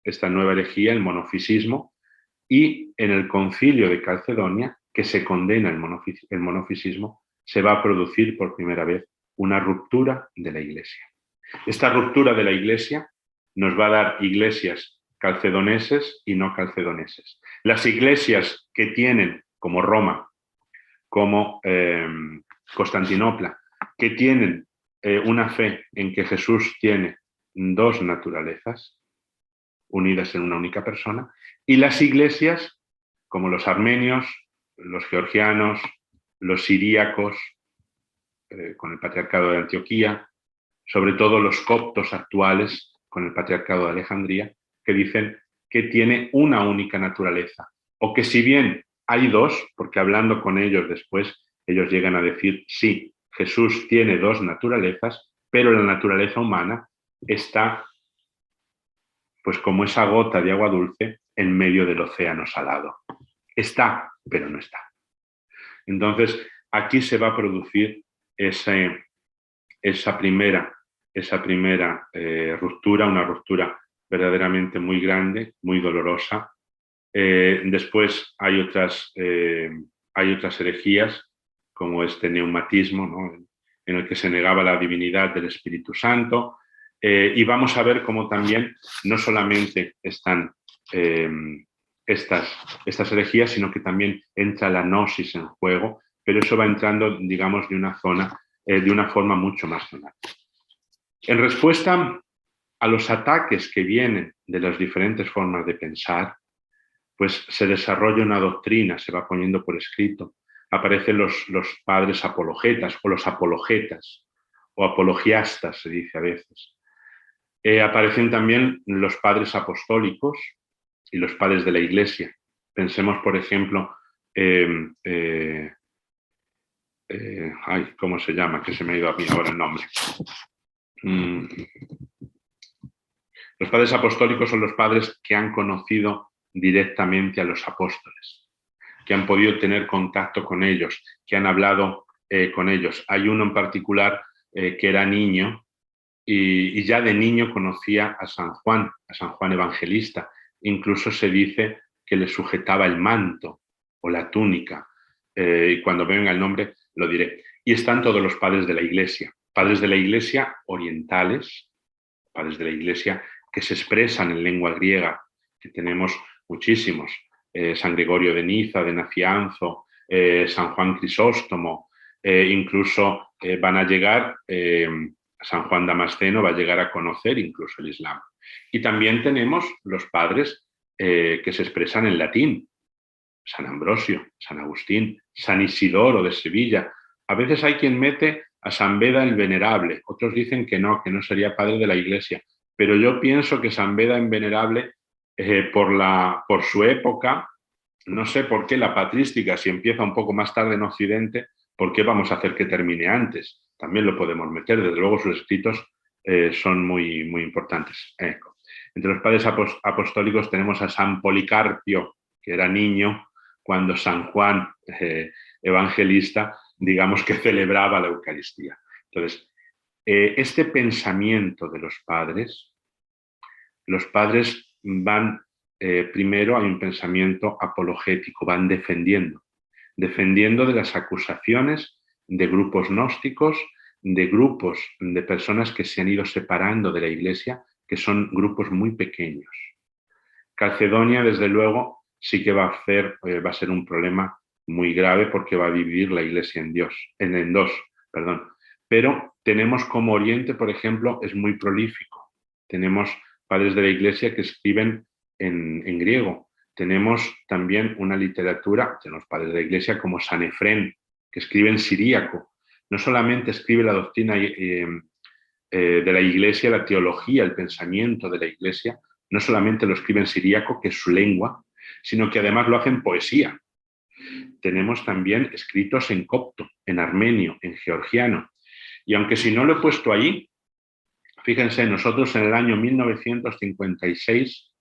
herejía, el monofisismo, y en el concilio de Calcedonia, que se condena el monofisismo, se va a producir por primera vez una ruptura de la Iglesia. Esta ruptura de la Iglesia nos va a dar iglesias calcedoneses y no calcedoneses. Las iglesias que tienen, como Roma, como Constantinopla, que tienen una fe en que Jesús tiene dos naturalezas unidas en una única persona, y las iglesias, como los armenios, los georgianos, los siríacos, con el patriarcado de Antioquía, sobre todo los coptos actuales, con el patriarcado de Alejandría, que dicen que tiene una única naturaleza, o que si bien hay dos, porque hablando con ellos después, ellos llegan a decir, sí, Jesús tiene dos naturalezas, pero la naturaleza humana está, pues como esa gota de agua dulce en medio del océano salado. Está, pero no está. Entonces, aquí se va a producir esa primera ruptura, una ruptura verdaderamente muy grande, muy dolorosa. Después hay otras herejías, como este neumatismo, ¿no?, en el que se negaba la divinidad del Espíritu Santo. Y vamos a ver cómo también no solamente están estas herejías, sino que también entra la gnosis en juego, pero eso va entrando, digamos, de una forma mucho más zonal. En respuesta a los ataques que vienen de las diferentes formas de pensar, pues se desarrolla una doctrina, se va poniendo por escrito. Aparecen los padres apologetas o los apologetas o apologiastas, se dice a veces. Aparecen también los padres apostólicos y los padres de la Iglesia. Pensemos, por ejemplo, ¿cómo se llama? Que se me ha ido a mí ahora el nombre. Los padres apostólicos son los padres que han conocido directamente a los apóstoles, que han podido tener contacto con ellos, que han hablado con ellos. Hay uno en particular que era niño y ya de niño conocía a San Juan Evangelista. Incluso se dice que le sujetaba el manto o la túnica. Y cuando venga el nombre lo diré. Y están todos los padres de la Iglesia orientales, padres de la Iglesia que se expresan en lengua griega que tenemos muchísimos, San Gregorio de Niza, de Nacianzo, San Juan Crisóstomo, incluso van a llegar, San Juan Damasceno va a llegar a conocer incluso el Islam. Y también tenemos los padres que se expresan en latín, San Ambrosio, San Agustín, San Isidoro de Sevilla. A veces hay quien mete a San Beda el Venerable, otros dicen que no sería padre de la Iglesia, pero yo pienso que San Beda en Venerable, por su época, no sé por qué la patrística, si empieza un poco más tarde en Occidente, ¿por qué vamos a hacer que termine antes? También lo podemos meter, desde luego sus escritos son muy, muy importantes. Entre los padres apostólicos tenemos a San Policarpio, que era niño cuando San Juan Evangelista, digamos que celebraba la Eucaristía. Entonces, este pensamiento de los padres van, primero hay un pensamiento apologético, van defendiendo de las acusaciones de grupos gnósticos, de grupos de personas que se han ido separando de la Iglesia, que son grupos muy pequeños. Calcedonia, desde luego, sí que va a ser un problema muy grave porque va a dividir la Iglesia en dos. Pero tenemos como Oriente, por ejemplo, es muy prolífico. Tenemos padres de la Iglesia que escriben en griego. Tenemos también una literatura, tenemos padres de la Iglesia como San Efrén, que escribe en siríaco. No solamente escribe la doctrina de la Iglesia, la teología, el pensamiento de la Iglesia, no solamente lo escribe en siríaco, que es su lengua, sino que además lo hace en poesía. Tenemos también escritos en copto, en armenio, en georgiano. Y aunque si no lo he puesto ahí, fíjense, nosotros en el año 1956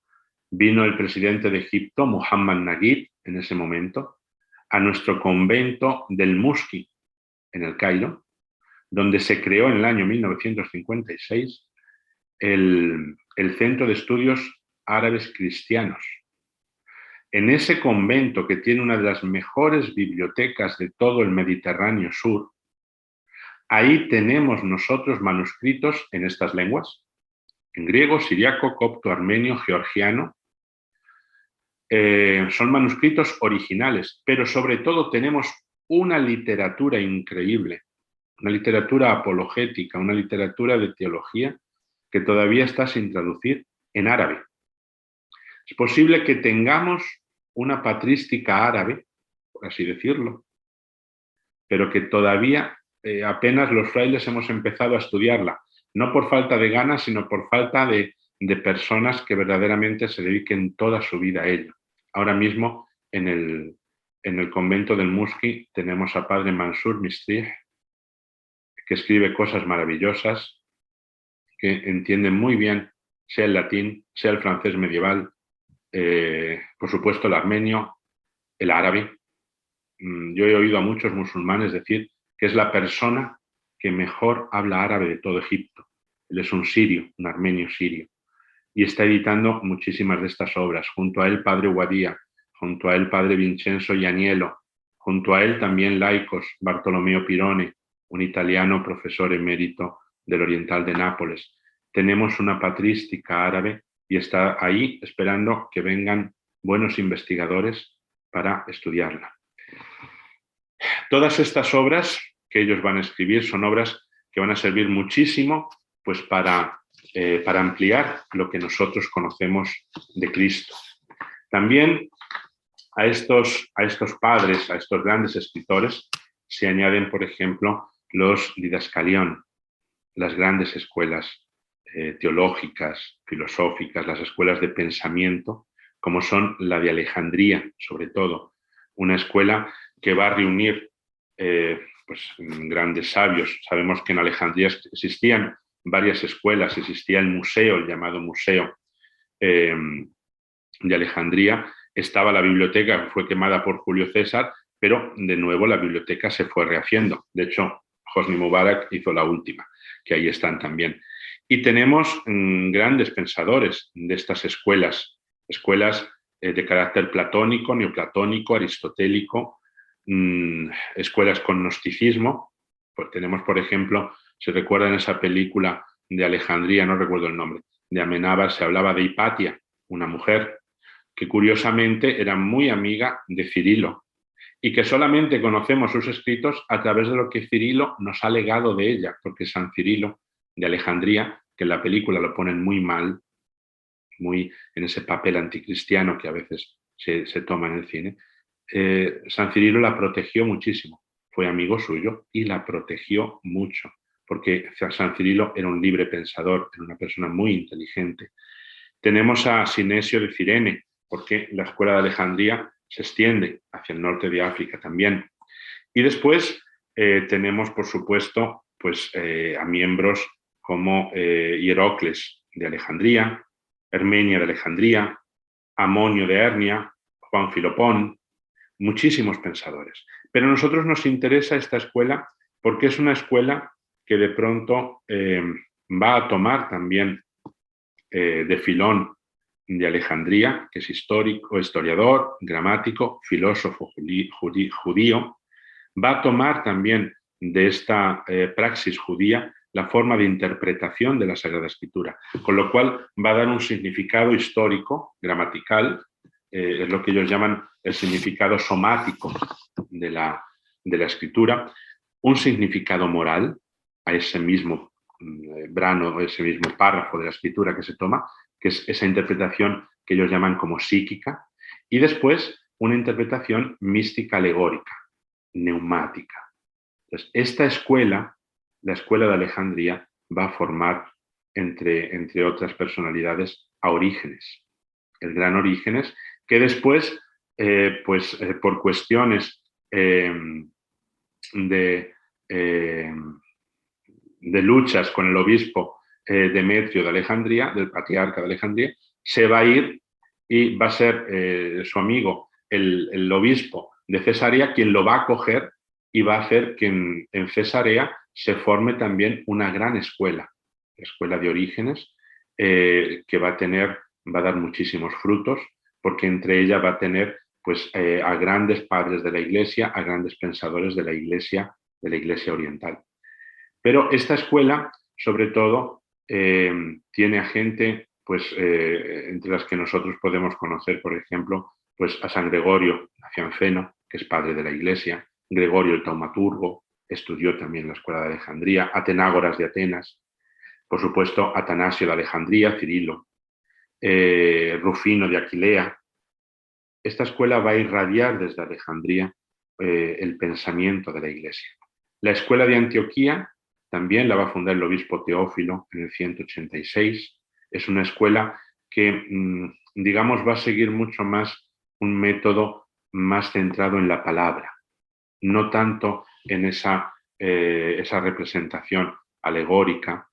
vino el presidente de Egipto, Muhammad Naguib, en ese momento, a nuestro convento del Muski, en el Cairo, donde se creó en el año 1956 el Centro de Estudios Árabes Cristianos. En ese convento, que tiene una de las mejores bibliotecas de todo el Mediterráneo Sur, ahí tenemos nosotros manuscritos en estas lenguas, en griego, siriaco, copto, armenio, georgiano. Son manuscritos originales, pero sobre todo tenemos una literatura increíble, una literatura apologética, una literatura de teología que todavía está sin traducir en árabe. Es posible que tengamos una patrística árabe, por así decirlo, pero que todavía apenas los frailes hemos empezado a estudiarla, no por falta de ganas, sino por falta de personas que verdaderamente se dediquen toda su vida a ello. Ahora mismo en el convento del Muski tenemos a padre Mansur Mistrih, que escribe cosas maravillosas, que entiende muy bien, sea el latín, sea el francés medieval, por supuesto el armenio, el árabe. Yo he oído a muchos musulmanes decir que es la persona que mejor habla árabe de todo Egipto. Él es un sirio, un armenio sirio, y está editando muchísimas de estas obras. Junto a él, padre Guadía, junto a él, padre Vincenzo Ianiello, junto a él también laicos, Bartolomeo Pirone, un italiano profesor emérito del Oriental de Nápoles. Tenemos una patrística árabe y está ahí esperando que vengan buenos investigadores para estudiarla. Todas estas obras que ellos van a escribir son obras que van a servir muchísimo pues, para ampliar lo que nosotros conocemos de Cristo. También a estos padres, a estos grandes escritores, se añaden, por ejemplo, los didascalión, las grandes escuelas teológicas, filosóficas, las escuelas de pensamiento, como son la de Alejandría, sobre todo, una escuela que va a reunir grandes sabios. Sabemos que en Alejandría existían varias escuelas, existía el museo, el llamado Museo de Alejandría, estaba la biblioteca que fue quemada por Julio César, pero de nuevo la biblioteca se fue rehaciendo. De hecho, Hosni Mubarak hizo la última, que ahí están también. Y tenemos grandes pensadores de estas escuelas de carácter platónico, neoplatónico, aristotélico, escuelas con gnosticismo. Pues tenemos, por ejemplo, si recuerdan esa película de Alejandría, no recuerdo el nombre, de Amenábar, se hablaba de Hipatia, una mujer que curiosamente era muy amiga de Cirilo y que solamente conocemos sus escritos a través de lo que Cirilo nos ha legado de ella, porque San Cirilo de Alejandría, que en la película lo ponen muy mal, muy en ese papel anticristiano que a veces se toma en el cine, San Cirilo la protegió muchísimo, fue amigo suyo y la protegió mucho, porque San Cirilo era un libre pensador, era una persona muy inteligente. Tenemos a Sinesio de Cirene, porque la escuela de Alejandría se extiende hacia el norte de África también. Y después tenemos, por supuesto, pues, a miembros como Hierocles de Alejandría, Hermenia de Alejandría, Amonio de Hernia, Juan Filopón, muchísimos pensadores. Pero a nosotros nos interesa esta escuela porque es una escuela que de pronto va a tomar también de Filón de Alejandría, que es histórico, historiador, gramático, filósofo judío, va a tomar también de esta praxis judía la forma de interpretación de la Sagrada Escritura, con lo cual va a dar un significado histórico, gramatical, es lo que ellos llaman el significado somático de la Escritura, un significado moral a ese mismo brano, ese mismo párrafo de la Escritura que se toma, que es esa interpretación que ellos llaman como psíquica, y después una interpretación mística alegórica, neumática. Entonces, esta escuela, la escuela de Alejandría, va a formar, entre otras personalidades, a Orígenes, el gran Orígenes, que después, por cuestiones de luchas con el obispo Demetrio de Alejandría, del patriarca de Alejandría, se va a ir y va a ser su amigo, el obispo de Cesarea, quien lo va a acoger y va a hacer que en Cesarea se forme también una gran escuela, la escuela de Orígenes, que va a dar muchísimos frutos, porque entre ella va a tener pues, a grandes padres de la Iglesia, a grandes pensadores de la Iglesia oriental. Pero esta escuela, sobre todo, tiene a gente, pues, entre las que nosotros podemos conocer, por ejemplo, pues, a San Gregorio Nacianceno, que es padre de la Iglesia, Gregorio el Taumaturgo, estudió también la escuela de Alejandría, Atenágoras de Atenas, por supuesto, Atanasio de Alejandría, Cirilo, Rufino de Aquilea. Esta escuela va a irradiar desde Alejandría el pensamiento de la Iglesia. La escuela de Antioquía también la va a fundar el obispo Teófilo en el 186. Es una escuela que, digamos, va a seguir mucho más un método más centrado en la palabra, no tanto en esa representación alegórica,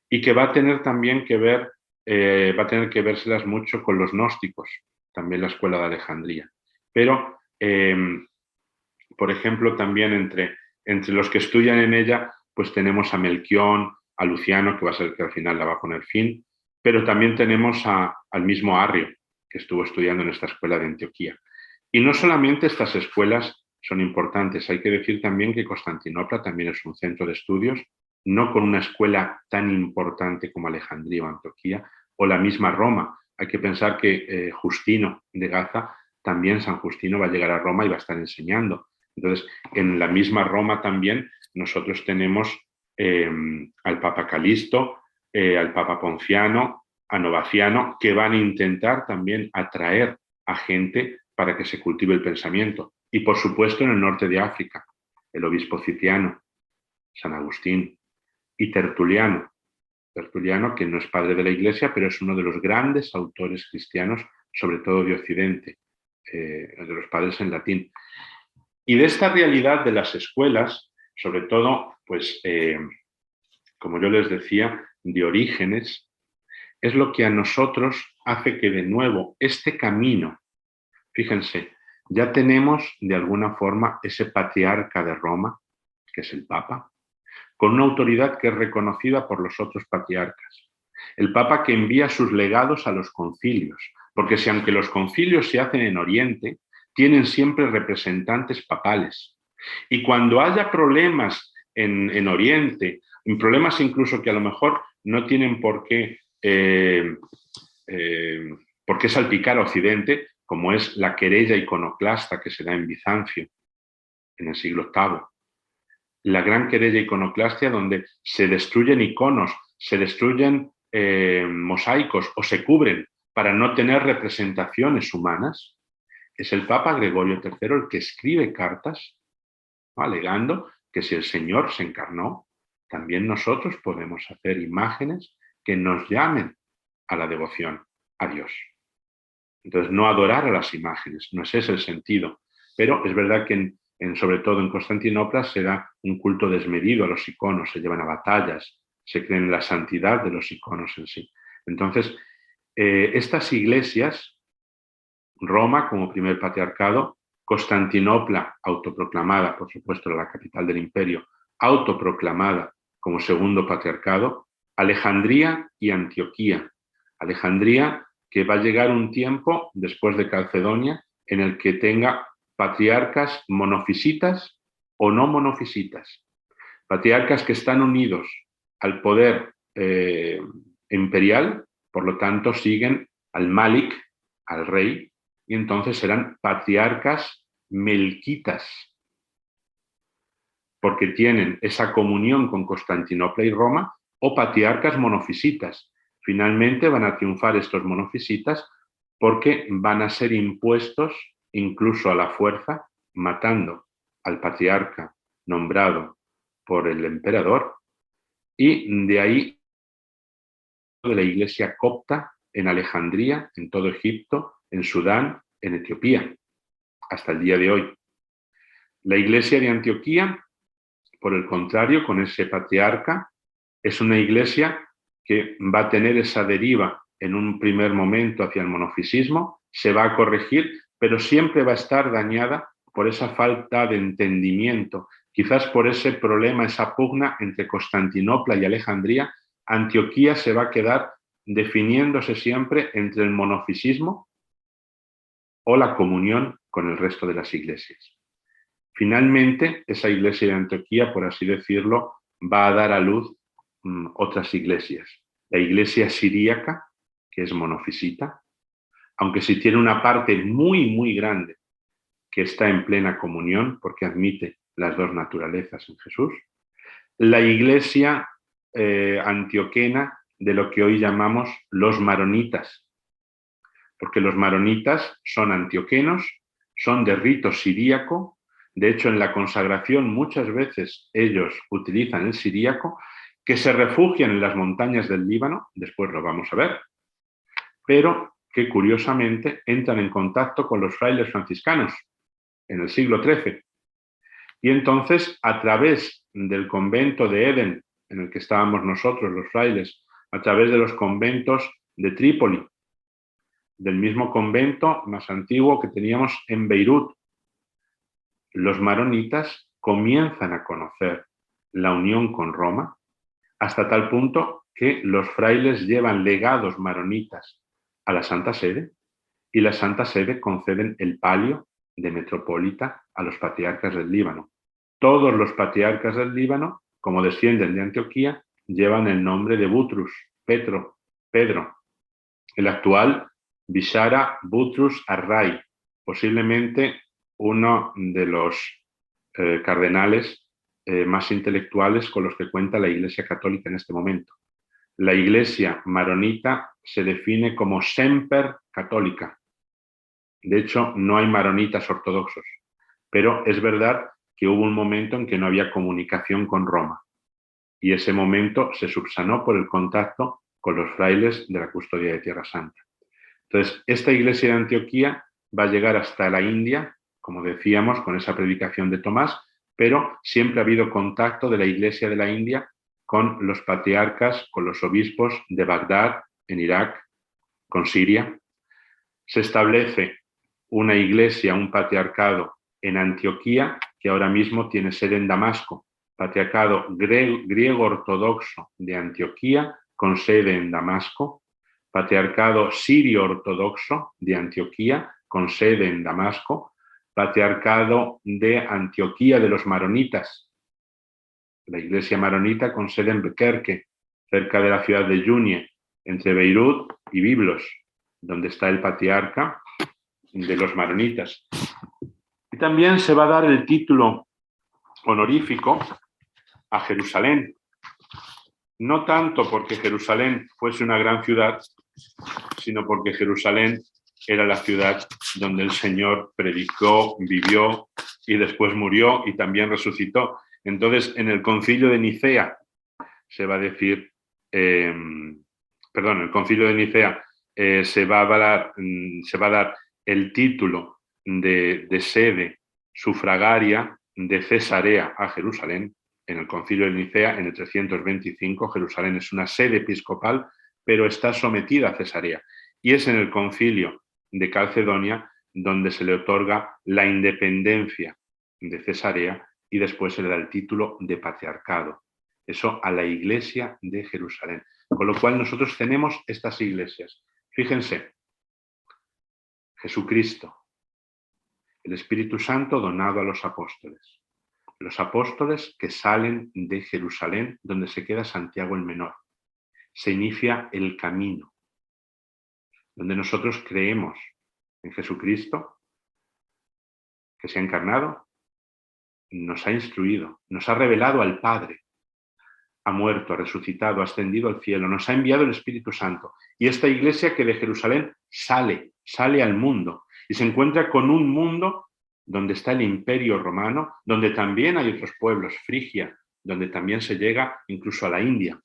y que va a tener también que ver, va a tener que vérselas mucho con los gnósticos, también la escuela de Alejandría. Pero, por ejemplo, también entre los que estudian en ella, pues tenemos a Melquión, a Luciano, que va a ser el que al final la va a poner fin, pero también tenemos al mismo Arrio, que estuvo estudiando en esta escuela de Antioquía. Y no solamente estas escuelas son importantes, hay que decir también que Constantinopla también es un centro de estudios, no con una escuela tan importante como Alejandría o Antioquía, o la misma Roma. Hay que pensar que Justino de Gaza, también San Justino va a llegar a Roma y va a estar enseñando. Entonces, en la misma Roma también nosotros tenemos al Papa Calisto, al Papa Ponciano, a Novaciano, que van a intentar también atraer a gente para que se cultive el pensamiento. Y por supuesto en el norte de África, el obispo Citiano, San Agustín y Tertuliano. Tertuliano, que no es padre de la Iglesia, pero es uno de los grandes autores cristianos, sobre todo de Occidente, de los padres en latín. Y de esta realidad de las escuelas, sobre todo, pues, como yo les decía, de Orígenes, es lo que a nosotros hace que de nuevo este camino, fíjense, ya tenemos de alguna forma ese patriarca de Roma, que es el Papa, con una autoridad que es reconocida por los otros patriarcas. El Papa que envía sus legados a los concilios, porque si aunque los concilios se hacen en Oriente, tienen siempre representantes papales. Y cuando haya problemas en Oriente, problemas incluso que a lo mejor no tienen por qué salpicar a Occidente, como es la querella iconoclasta que se da en Bizancio en el siglo VIII. La gran querella iconoclastia donde se destruyen iconos, se destruyen mosaicos o se cubren para no tener representaciones humanas. Es el Papa Gregorio III el que escribe cartas, ¿no?, alegando que si el Señor se encarnó, también nosotros podemos hacer imágenes que nos llamen a la devoción a Dios. Entonces, no adorar a las imágenes, no es ese el sentido. Pero es verdad que sobre todo en Constantinopla se da un culto desmedido a los iconos, se llevan a batallas, se cree en la santidad de los iconos en sí. Entonces, estas iglesias, Roma como primer patriarcado, Constantinopla, autoproclamada, por supuesto, la capital del imperio, autoproclamada como segundo patriarcado, Alejandría y Antioquía. Alejandría, que va a llegar un tiempo, después de Calcedonia, en el que tenga patriarcas monofisitas o no monofisitas. Patriarcas que están unidos al poder imperial, por lo tanto siguen al Malik, al rey, y entonces serán patriarcas melquitas, porque tienen esa comunión con Constantinopla y Roma, o patriarcas monofisitas. Finalmente van a triunfar estos monofisitas porque van a ser impuestos incluso a la fuerza, matando al patriarca nombrado por el emperador, y de ahí de la iglesia copta en Alejandría, en todo Egipto, en Sudán, en Etiopía, hasta el día de hoy. La iglesia de Antioquía, por el contrario, con ese patriarca, es una iglesia que va a tener esa deriva en un primer momento hacia el monofisismo, se va a corregir, pero siempre va a estar dañada por esa falta de entendimiento, quizás por ese problema, esa pugna entre Constantinopla y Alejandría. Antioquía se va a quedar definiéndose siempre entre el monofisismo o la comunión con el resto de las iglesias. Finalmente, esa iglesia de Antioquía, por así decirlo, va a dar a luz otras iglesias. La iglesia siríaca, que es monofisita, aunque sí tiene una parte muy, muy grande que está en plena comunión, porque admite las dos naturalezas en Jesús. La iglesia antioquena, de lo que hoy llamamos los maronitas, porque los maronitas son antioquenos, son de rito siríaco. De hecho, en la consagración muchas veces ellos utilizan el siríaco, que se refugian en las montañas del Líbano, después lo vamos a ver, pero que curiosamente entran en contacto con los frailes franciscanos en el siglo XIII. Y entonces, a través del convento de Eden, en el que estábamos nosotros, los frailes, a través de los conventos de Trípoli, del mismo convento más antiguo que teníamos en Beirut, los maronitas comienzan a conocer la unión con Roma, hasta tal punto que los frailes llevan legados maronitas a la Santa Sede, y la Santa Sede conceden el palio de metropolita a los patriarcas del Líbano. Todos los patriarcas del Líbano, como descienden de Antioquía, llevan el nombre de Butrus, Pedro. El actual Bishara Butrus Array, posiblemente uno de los cardenales más intelectuales con los que cuenta la Iglesia Católica en este momento. La Iglesia maronita se define como semper católica. De hecho, no hay maronitas ortodoxos, pero es verdad que hubo un momento en que no había comunicación con Roma, y ese momento se subsanó por el contacto con los frailes de la Custodia de Tierra Santa. Entonces, esta iglesia de Antioquía va a llegar hasta la India, como decíamos, con esa predicación de Tomás, pero siempre ha habido contacto de la iglesia de la India con los patriarcas, con los obispos de Bagdad, en Irak, con Siria. Se establece una iglesia, un patriarcado en Antioquía, que ahora mismo tiene sede en Damasco, patriarcado griego ortodoxo de Antioquía, con sede en Damasco, patriarcado sirio ortodoxo de Antioquía, con sede en Damasco, patriarcado de Antioquía de los maronitas, la iglesia maronita con sede en Bekerke, cerca de la ciudad de Junie, entre Beirut y Biblos, donde está el patriarca de los maronitas. Y también se va a dar el título honorífico a Jerusalén, no tanto porque Jerusalén fuese una gran ciudad, sino porque Jerusalén era la ciudad donde el Señor predicó, vivió y después murió y también resucitó. Entonces, en el concilio de Nicea se va a decir, el concilio de Nicea se va a dar el título de sede sufragaria de Cesarea a Jerusalén. En el concilio de Nicea, en el 325, Jerusalén es una sede episcopal, pero está sometida a Cesarea. Y es en el concilio de Calcedonia donde se le otorga la independencia de Cesarea y después se le da el título de patriarcado. Eso a la Iglesia de Jerusalén. Con lo cual nosotros tenemos estas iglesias. Fíjense, Jesucristo, el Espíritu Santo donado a los apóstoles que salen de Jerusalén, donde se queda Santiago el Menor. Se inicia el camino, donde nosotros creemos en Jesucristo, que se ha encarnado, nos ha instruido, nos ha revelado al Padre, ha muerto, ha resucitado, ha ascendido al cielo, nos ha enviado el Espíritu Santo. Y esta iglesia que de Jerusalén sale al mundo y se encuentra con un mundo donde está el Imperio Romano, donde también hay otros pueblos, Frigia, donde también se llega incluso a la India.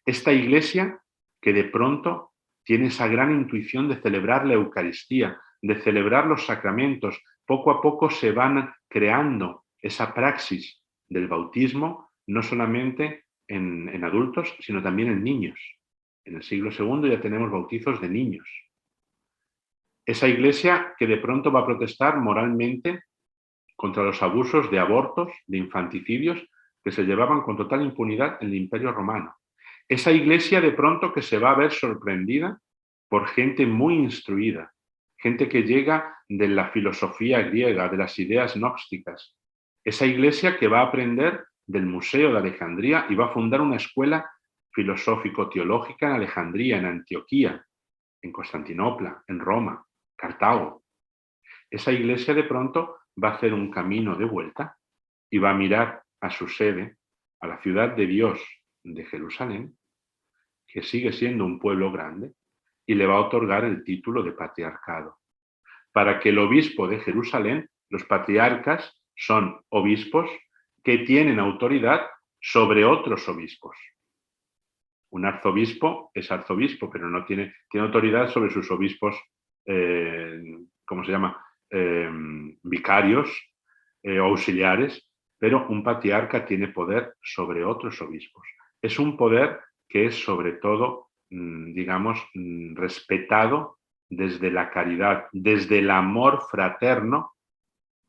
Esta iglesia que de pronto tiene esa gran intuición de celebrar la Eucaristía, de celebrar los sacramentos, poco a poco se van creando esa praxis del bautismo, no solamente en adultos, sino también en niños. En el siglo II ya tenemos bautizos de niños. Esa iglesia que de pronto va a protestar moralmente contra los abusos de abortos, de infanticidios, que se llevaban con total impunidad en el Imperio Romano. Esa iglesia de pronto que se va a ver sorprendida por gente muy instruida, gente que llega de la filosofía griega, de las ideas gnósticas. Esa iglesia que va a aprender del Museo de Alejandría y va a fundar una escuela filosófico-teológica en Alejandría, en Antioquía, en Constantinopla, en Roma, Cartago. Esa iglesia de pronto va a hacer un camino de vuelta y va a mirar a su sede, a la ciudad de Dios de Jerusalén, que sigue siendo un pueblo grande, y le va a otorgar el título de patriarcado. Para que el obispo de Jerusalén, los patriarcas son obispos que tienen autoridad sobre otros obispos. Un arzobispo es arzobispo, pero no tiene autoridad sobre sus obispos, vicarios, auxiliares, pero un patriarca tiene poder sobre otros obispos. Es un poder que es sobre todo, respetado desde la caridad, desde el amor fraterno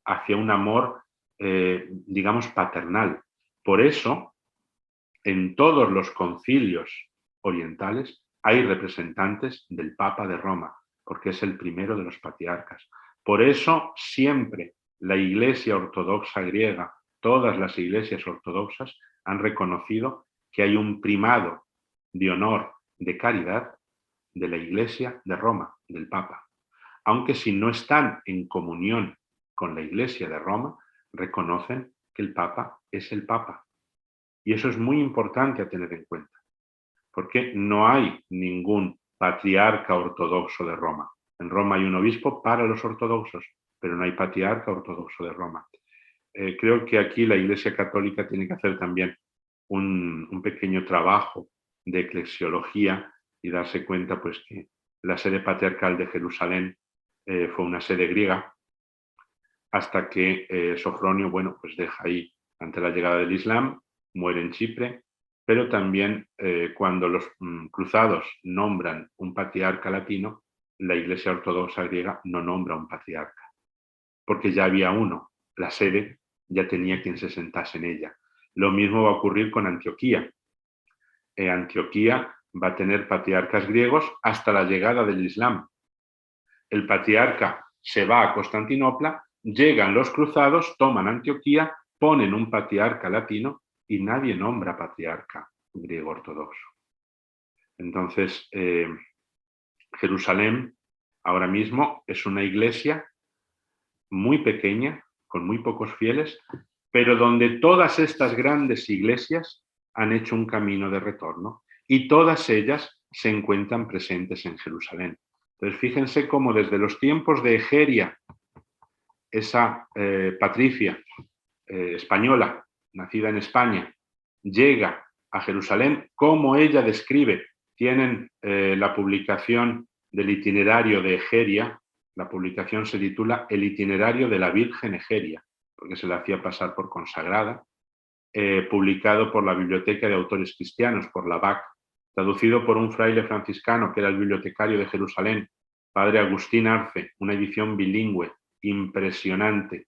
hacia un amor, paternal. Por eso, en todos los concilios orientales hay representantes del Papa de Roma, porque es el primero de los patriarcas. Por eso siempre la Iglesia Ortodoxa griega, todas las iglesias ortodoxas han reconocido que hay un primado de honor, de caridad, de la Iglesia de Roma, del Papa. Aunque si no están en comunión con la Iglesia de Roma, reconocen que el Papa es el Papa. Y eso es muy importante a tener en cuenta, porque no hay ningún patriarca ortodoxo de Roma. En Roma hay un obispo para los ortodoxos, pero no hay patriarca ortodoxo de Roma. Creo que aquí la Iglesia Católica tiene que hacer también un pequeño trabajo de eclesiología y darse cuenta pues, que la sede patriarcal de Jerusalén fue una sede griega, hasta que Sofronio, pues deja ahí ante la llegada del Islam, muere en Chipre, pero también cuando los cruzados nombran un patriarca latino, la Iglesia Ortodoxa griega no nombra un patriarca, porque ya había uno, la sede ya tenía quien se sentase en ella. Lo mismo va a ocurrir con Antioquía. Antioquía va a tener patriarcas griegos hasta la llegada del Islam. El patriarca se va a Constantinopla, llegan los cruzados, toman Antioquía, ponen un patriarca latino y nadie nombra patriarca griego ortodoxo. Entonces, Jerusalén, Ahora mismo es una iglesia muy pequeña, con muy pocos fieles, pero donde todas estas grandes iglesias han hecho un camino de retorno y todas ellas se encuentran presentes en Jerusalén. Entonces, fíjense cómo desde los tiempos de Egeria, esa patricia española, nacida en España, llega a Jerusalén, como ella describe. Tienen la publicación del itinerario de Egeria. La publicación se titula El itinerario de la Virgen Egeria, porque se la hacía pasar por consagrada, publicado por la Biblioteca de Autores Cristianos, por la BAC, traducido por un fraile franciscano que era el bibliotecario de Jerusalén, padre Agustín Arce, una edición bilingüe, impresionante,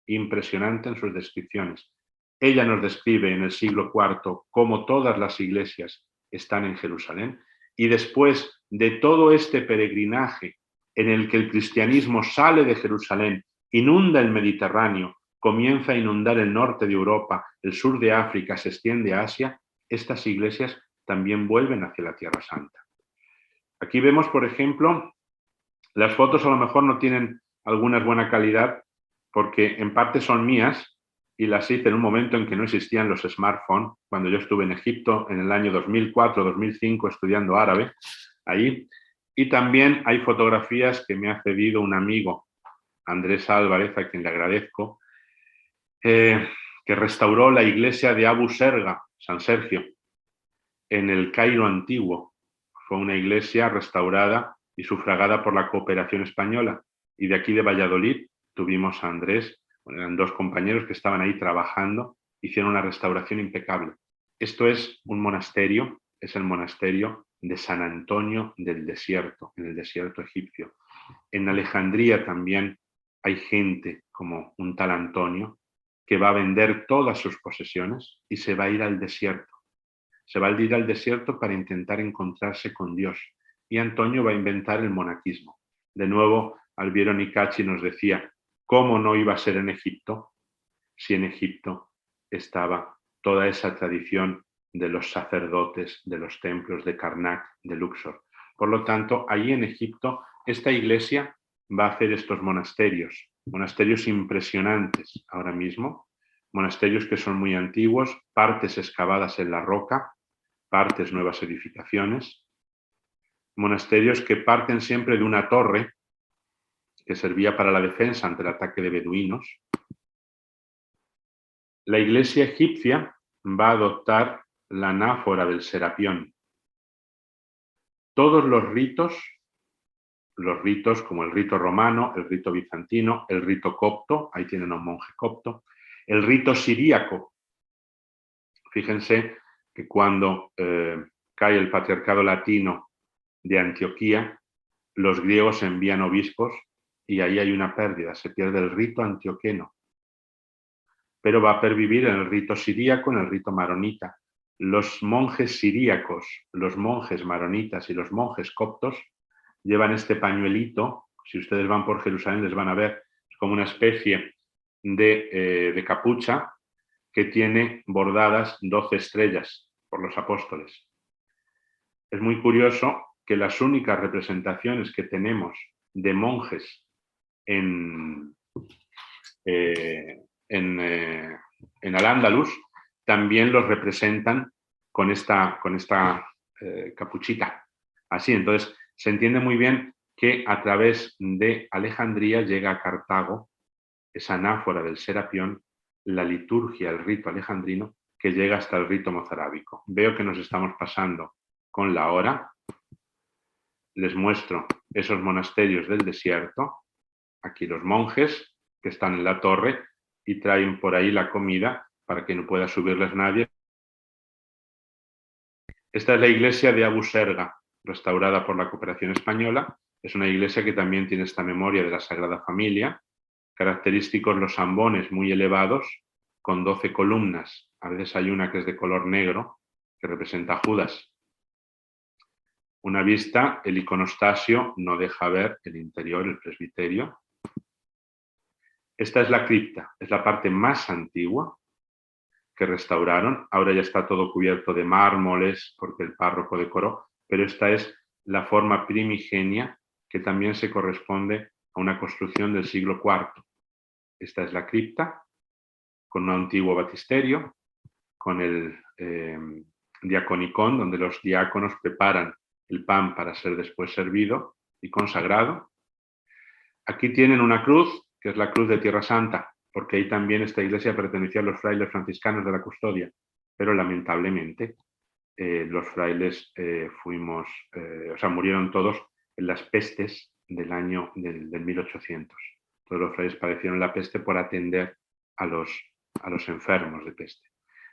impresionante en sus descripciones. Ella nos describe en el siglo IV cómo todas las iglesias están en Jerusalén, y después de todo este peregrinaje en el que el cristianismo sale de Jerusalén, inunda el Mediterráneo, comienza a inundar el norte de Europa, el sur de África, se extiende a Asia, estas iglesias también vuelven hacia la Tierra Santa. Aquí vemos, por ejemplo, las fotos a lo mejor no tienen algunas buena calidad porque en parte son mías y las hice en un momento en que no existían los smartphones, cuando yo estuve en Egipto en el año 2004-2005 estudiando árabe allí. Y también hay fotografías que me ha cedido un amigo, Andrés Álvarez, a quien le agradezco, que restauró la iglesia de Abu Serga, San Sergio, en el Cairo antiguo. Fue una iglesia restaurada y sufragada por la cooperación española. Y de aquí de Valladolid tuvimos a Andrés, bueno, eran dos compañeros que estaban ahí trabajando, hicieron una restauración impecable. Esto es un monasterio, es el monasterio de San Antonio del Desierto, en el desierto egipcio. En Alejandría también hay gente como un tal Antonio que va a vender todas sus posesiones y se va a ir al desierto. Se va a ir al desierto para intentar encontrarse con Dios. Y Antonio va a inventar el monaquismo. De nuevo, Alviero Nicacci nos decía, ¿cómo no iba a ser en Egipto si en Egipto estaba toda esa tradición de los sacerdotes, de los templos de Karnak, de Luxor? Por lo tanto, allí en Egipto, esta iglesia va a hacer estos monasterios, monasterios impresionantes ahora mismo, monasterios que son muy antiguos, partes excavadas en la roca, partes nuevas edificaciones, monasterios que parten siempre de una torre que servía para la defensa ante el ataque de beduinos. La iglesia egipcia va a adoptar la anáfora del Serapión. Todos los ritos como el rito romano, el rito bizantino, el rito copto, ahí tienen a un monje copto, el rito siríaco. Fíjense que cuando cae el patriarcado latino de Antioquía, los griegos envían obispos y ahí hay una pérdida, se pierde el rito antioqueno, pero va a pervivir en el rito siríaco, en el rito maronita. Los monjes siríacos, los monjes maronitas y los monjes coptos llevan este pañuelito, si ustedes van por Jerusalén les van a ver, es como una especie de capucha que tiene bordadas 12 estrellas por los apóstoles. Es muy curioso que las únicas representaciones que tenemos de monjes en Al-Ándalus también los representan con esta capuchita. Así, entonces, se entiende muy bien que a través de Alejandría llega a Cartago esa anáfora del Serapión, la liturgia, el rito alejandrino, que llega hasta el rito mozárabico. Veo que nos estamos pasando con la hora. Les muestro esos monasterios del desierto. Aquí los monjes que están en la torre y traen por ahí la comida para que no pueda subirles nadie. Esta es la iglesia de Abu Serga, restaurada por la cooperación española. Es una iglesia que también tiene esta memoria de la Sagrada Familia. Característicos los ambones muy elevados, con 12 columnas. A veces hay una que es de color negro, que representa a Judas. Una vista, el iconostasio no deja ver el interior, el presbiterio. Esta es la cripta, es la parte más antigua que restauraron. Ahora ya está todo cubierto de mármoles porque el párroco decoró, pero esta es la forma primigenia que también se corresponde a una construcción del siglo IV. Esta es la cripta, con un antiguo baptisterio, con el diaconicón, donde los diáconos preparan el pan para ser después servido y consagrado. Aquí tienen una cruz, que es la cruz de Tierra Santa, porque ahí también esta iglesia pertenecía a los frailes franciscanos de la Custodia, pero lamentablemente los frailes murieron todos en las pestes del año del 1800. Todos los frailes padecieron la peste por atender a los enfermos de peste.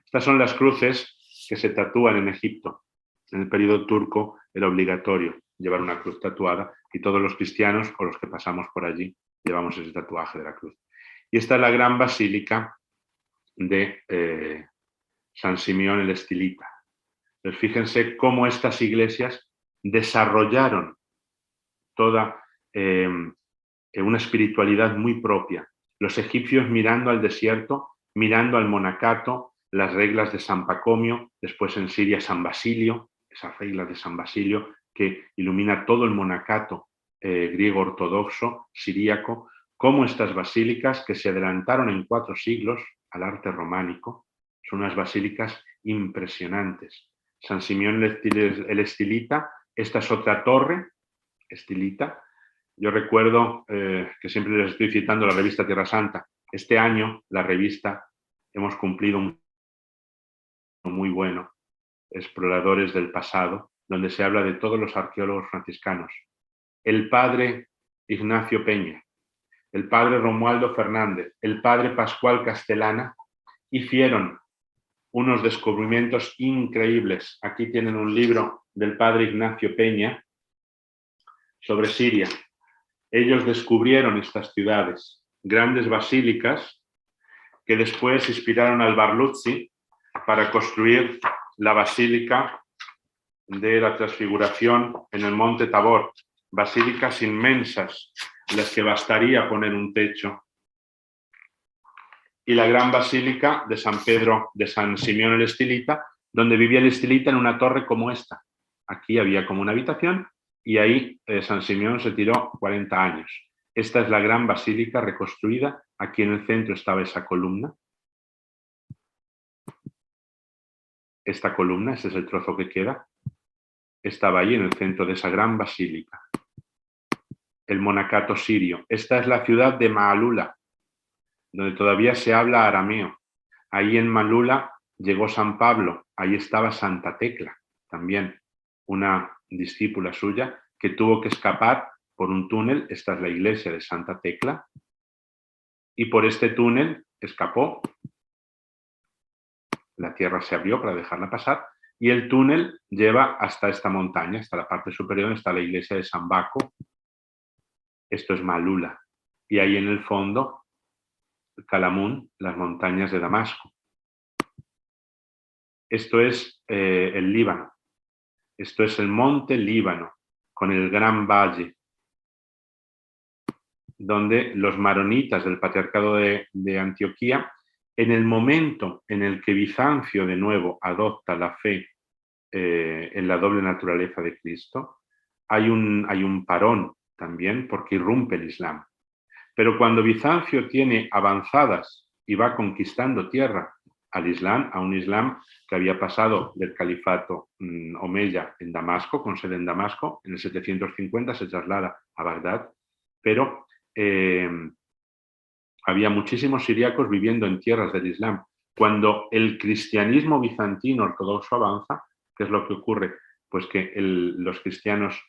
Estas son las cruces que se tatúan en Egipto. En el periodo turco era obligatorio llevar una cruz tatuada y todos los cristianos o los que pasamos por allí llevamos ese tatuaje de la cruz. Y esta es la gran basílica de San Simeón el Estilita. Entonces, fíjense cómo estas iglesias desarrollaron toda una espiritualidad muy propia. Los egipcios mirando al desierto, mirando al monacato, las reglas de San Pacomio, después en Siria San Basilio, esas reglas de San Basilio que ilumina todo el monacato griego ortodoxo, siríaco, como estas basílicas que se adelantaron en 4 siglos al arte románico, son unas basílicas impresionantes. San Simeón el Estilita, esta es otra torre, Estilita. Yo recuerdo que siempre les estoy citando la revista Tierra Santa. Este año, la revista, hemos cumplido un muy bueno, Exploradores del Pasado, donde se habla de todos los arqueólogos franciscanos. El padre Ignacio Peña, el padre Romualdo Fernández, el padre Pascual Castellana hicieron unos descubrimientos increíbles. Aquí tienen un libro del padre Ignacio Peña sobre Siria. Ellos descubrieron estas ciudades, grandes basílicas, que después inspiraron al Barluzzi para construir la basílica de la Transfiguración en el Monte Tabor. Basílicas inmensas, las que bastaría poner un techo. Y la gran basílica de San Pedro, de San Simeón el Estilita, donde vivía el Estilita en una torre como esta. Aquí había como una habitación y ahí San Simeón se tiró 40 años. Esta es la gran basílica reconstruida. Aquí en el centro estaba esa columna. Esta columna, este es el trozo que queda, estaba ahí en el centro de esa gran basílica. El monacato sirio. Esta es la ciudad de Maalula, donde todavía se habla arameo. Ahí en Maalula llegó San Pablo, ahí estaba Santa Tecla, también una discípula suya que tuvo que escapar por un túnel. Esta es la iglesia de Santa Tecla, y por este túnel escapó. La tierra se abrió para dejarla pasar y el túnel lleva hasta esta montaña, hasta la parte superior donde está la iglesia de San Baco. Esto es Maalula. Y ahí en el fondo, Calamun, las montañas de Damasco. Esto es el Líbano. Esto es el monte Líbano, con el gran valle, donde los maronitas del Patriarcado de Antioquía, en el momento en el que Bizancio de nuevo adopta la fe en la doble naturaleza de Cristo, hay un parón también porque irrumpe el Islam. Pero cuando Bizancio tiene avanzadas y va conquistando tierra al Islam, a un Islam que había pasado del califato omeya en Damasco, con sede en Damasco, en el 750 se traslada a Bagdad, pero había muchísimos siríacos viviendo en tierras del Islam. Cuando el cristianismo bizantino ortodoxo avanza, ¿qué es lo que ocurre? Pues que los cristianos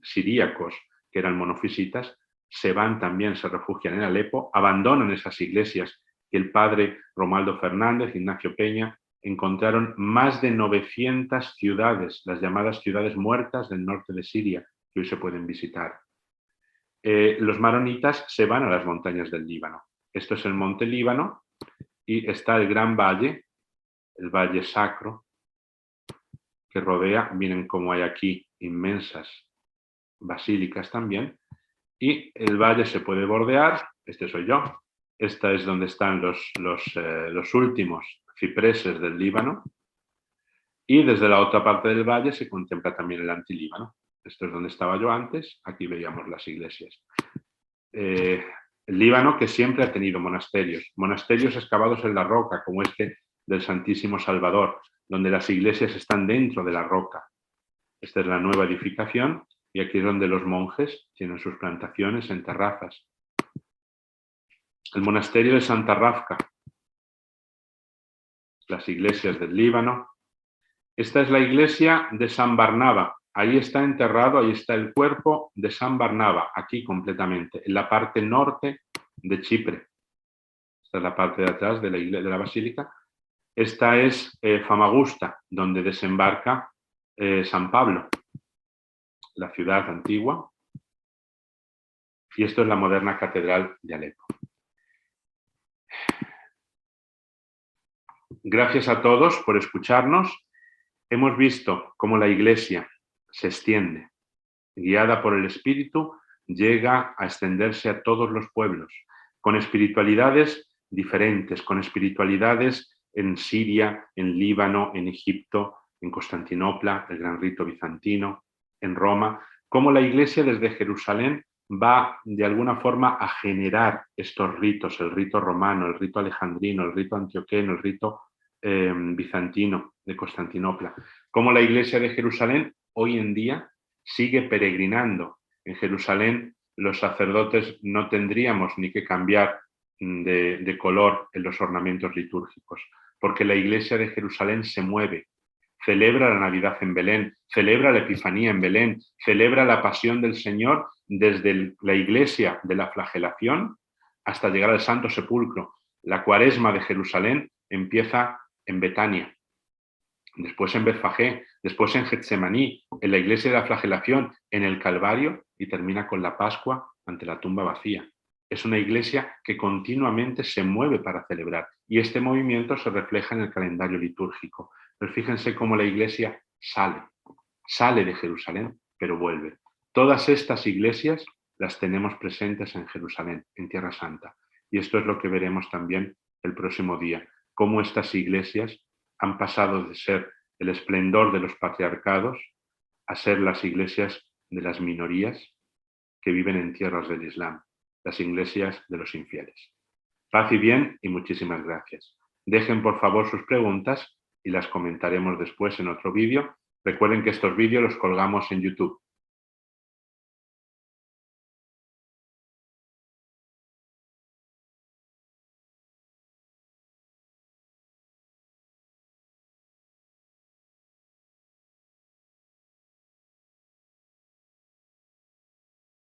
siríacos, que eran monofisitas, se van también, se refugian en Alepo, abandonan esas iglesias y el padre Romualdo Fernández, Ignacio Peña, encontraron más de 900 ciudades, las llamadas ciudades muertas del norte de Siria, que hoy se pueden visitar. Los maronitas se van a las montañas del Líbano. Esto es el monte Líbano y está el gran valle, el valle sacro, que rodea, miren cómo hay aquí inmensas basílicas también, y el valle se puede bordear. Este soy yo. Esta es donde están los últimos cipreses del Líbano, y desde la otra parte del valle se contempla también el Antilíbano. Esto es donde estaba yo antes, aquí veíamos las iglesias. El Líbano, que siempre ha tenido monasterios excavados en la roca, como este del Santísimo Salvador, donde las iglesias están dentro de la roca. Esta es la nueva edificación y aquí es donde los monjes tienen sus plantaciones en terrazas. El monasterio de Santa Rafka, las iglesias del Líbano. Esta es la iglesia de San Barnaba. Ahí está enterrado, ahí está el cuerpo de San Barnaba, aquí completamente, en la parte norte de Chipre. Esta es la parte de atrás de la basílica. Esta es Famagusta, donde desembarca San Pablo, la ciudad antigua. Y esto es la moderna catedral de Alepo. Gracias a todos por escucharnos. Hemos visto cómo la Iglesia se extiende, guiada por el Espíritu, llega a extenderse a todos los pueblos, con espiritualidades diferentes, con espiritualidades en Siria, en Líbano, en Egipto, en Constantinopla, el gran rito bizantino, en Roma, cómo la Iglesia desde Jerusalén va de alguna forma a generar estos ritos, el rito romano, el rito alejandrino, el rito antioqueno, el rito bizantino de Constantinopla, cómo la Iglesia de Jerusalén hoy en día sigue peregrinando. En Jerusalén los sacerdotes no tendríamos ni que cambiar de color en los ornamentos litúrgicos, porque la Iglesia de Jerusalén se mueve, celebra la Navidad en Belén, celebra la Epifanía en Belén, celebra la Pasión del Señor desde la Iglesia de la Flagelación hasta llegar al Santo Sepulcro. La Cuaresma de Jerusalén empieza en Betania, después en Betfagé, después en Getsemaní, en la Iglesia de la Flagelación, en el Calvario y termina con la Pascua ante la tumba vacía. Es una iglesia que continuamente se mueve para celebrar y este movimiento se refleja en el calendario litúrgico. Pero fíjense cómo la iglesia sale de Jerusalén, pero vuelve. Todas estas iglesias las tenemos presentes en Jerusalén, en Tierra Santa. Y esto es lo que veremos también el próximo día, cómo estas iglesias han pasado de ser el esplendor de los patriarcados a ser las iglesias de las minorías que viven en tierras del Islam, las iglesias de los infieles. Paz y bien y muchísimas gracias. Dejen por favor sus preguntas y las comentaremos después en otro vídeo. Recuerden que estos vídeos los colgamos en YouTube.